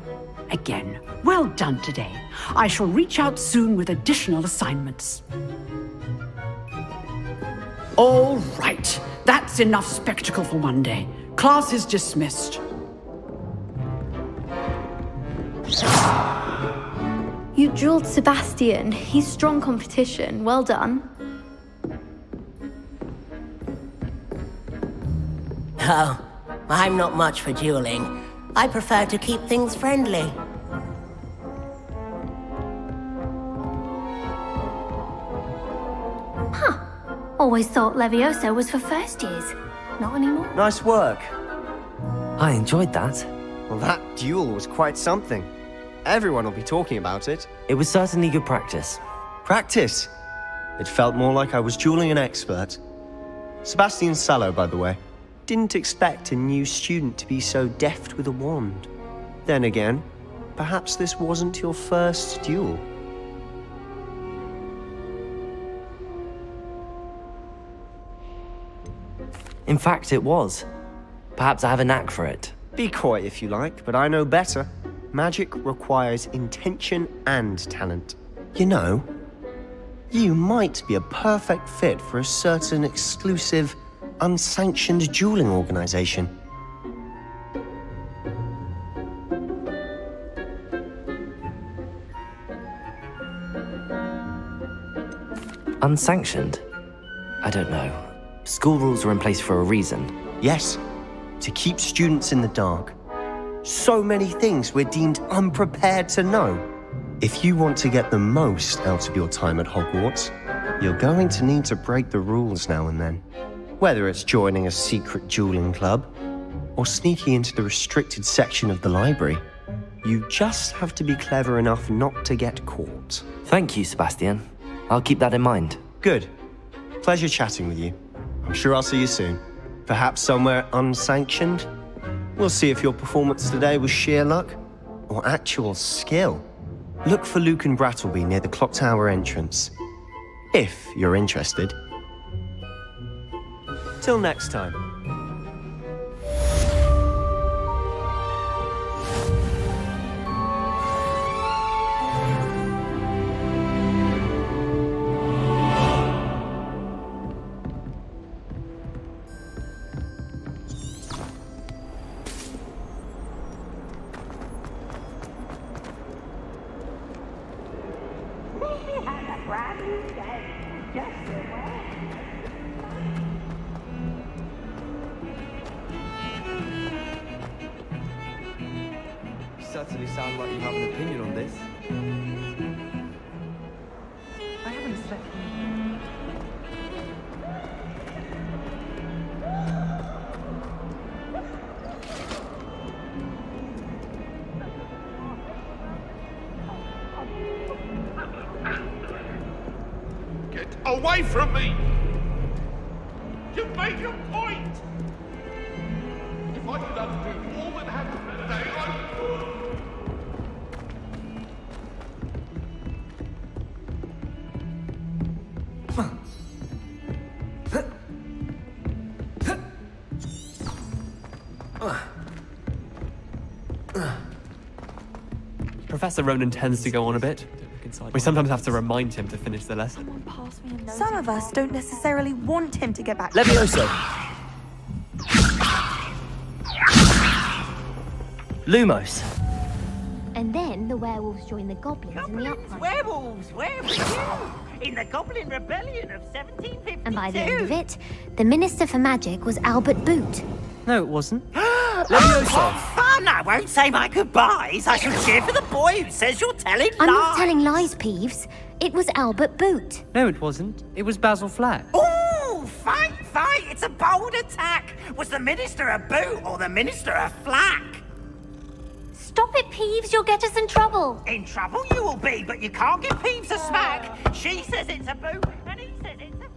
Again, well done today. I shall reach out soon with additional assignments. All right, that's enough spectacle for one day. Class is dismissed. You drilled Sebastian. He's strong competition. Well done. Oh, I'm not much for dueling. I prefer to keep things friendly. Huh. Always thought Levioso was for first years. Not anymore. Nice work. I enjoyed that. Well, that duel was quite something. Everyone will be talking about it. It was certainly good practice. Practice? It felt more like I was dueling an expert. Sebastian Sallow, by the way. Didn't expect a new student to be so deft with a wand. Then again, perhaps this wasn't your first duel. In fact, it was. Perhaps I have a knack for it. Be coy if you like, but I know better. Magic requires intention and talent. You know, you might be a perfect fit for a certain exclusive, unsanctioned dueling organization. Unsanctioned? I don't know. School rules are in place for a reason. Yes, to keep students in the dark. So many things we're deemed unprepared to know. If you want to get the most out of your time at Hogwarts, you're going to need to break the rules now and then. Whether it's joining a secret dueling club, or sneaking into the restricted section of the library, you just have to be clever enough not to get caught. Thank you, Sebastian. I'll keep that in mind. Good. Pleasure chatting with you. I'm sure I'll see you soon. Perhaps somewhere unsanctioned? We'll see if your performance today was sheer luck or actual skill. Look for Luke and Brattleby near the clock tower entrance, if you're interested. Till next time. Certainly sound like you have an opinion on this. I haven't slept. Get away from me! You've made your point! If I could undo all that happened today, I would! Professor Ronan tends to go on a bit. We sometimes have to remind him to finish the lesson. Some of us don't necessarily want him to get back. Levioso! Lumos! And then the werewolves join the goblins in the uprising. Werewolves! Where were you? In the Goblin Rebellion of 1752. And by the end of it, the Minister for Magic was Albert Boot. No, it wasn't. Oh, what fun! I won't say my goodbyes. I shall cheer for the boy who says you're telling lies. I'm not telling lies, Peeves. It was Albert Boot. No, it wasn't. It was Basil Flack. Ooh, fight! It's a bold attack. Was the Minister a boot or the Minister a flack? Stop it, Peeves. You'll get us in trouble. In trouble you will be, but you can't give Peeves a smack. She says it's a boo, and he says it's a...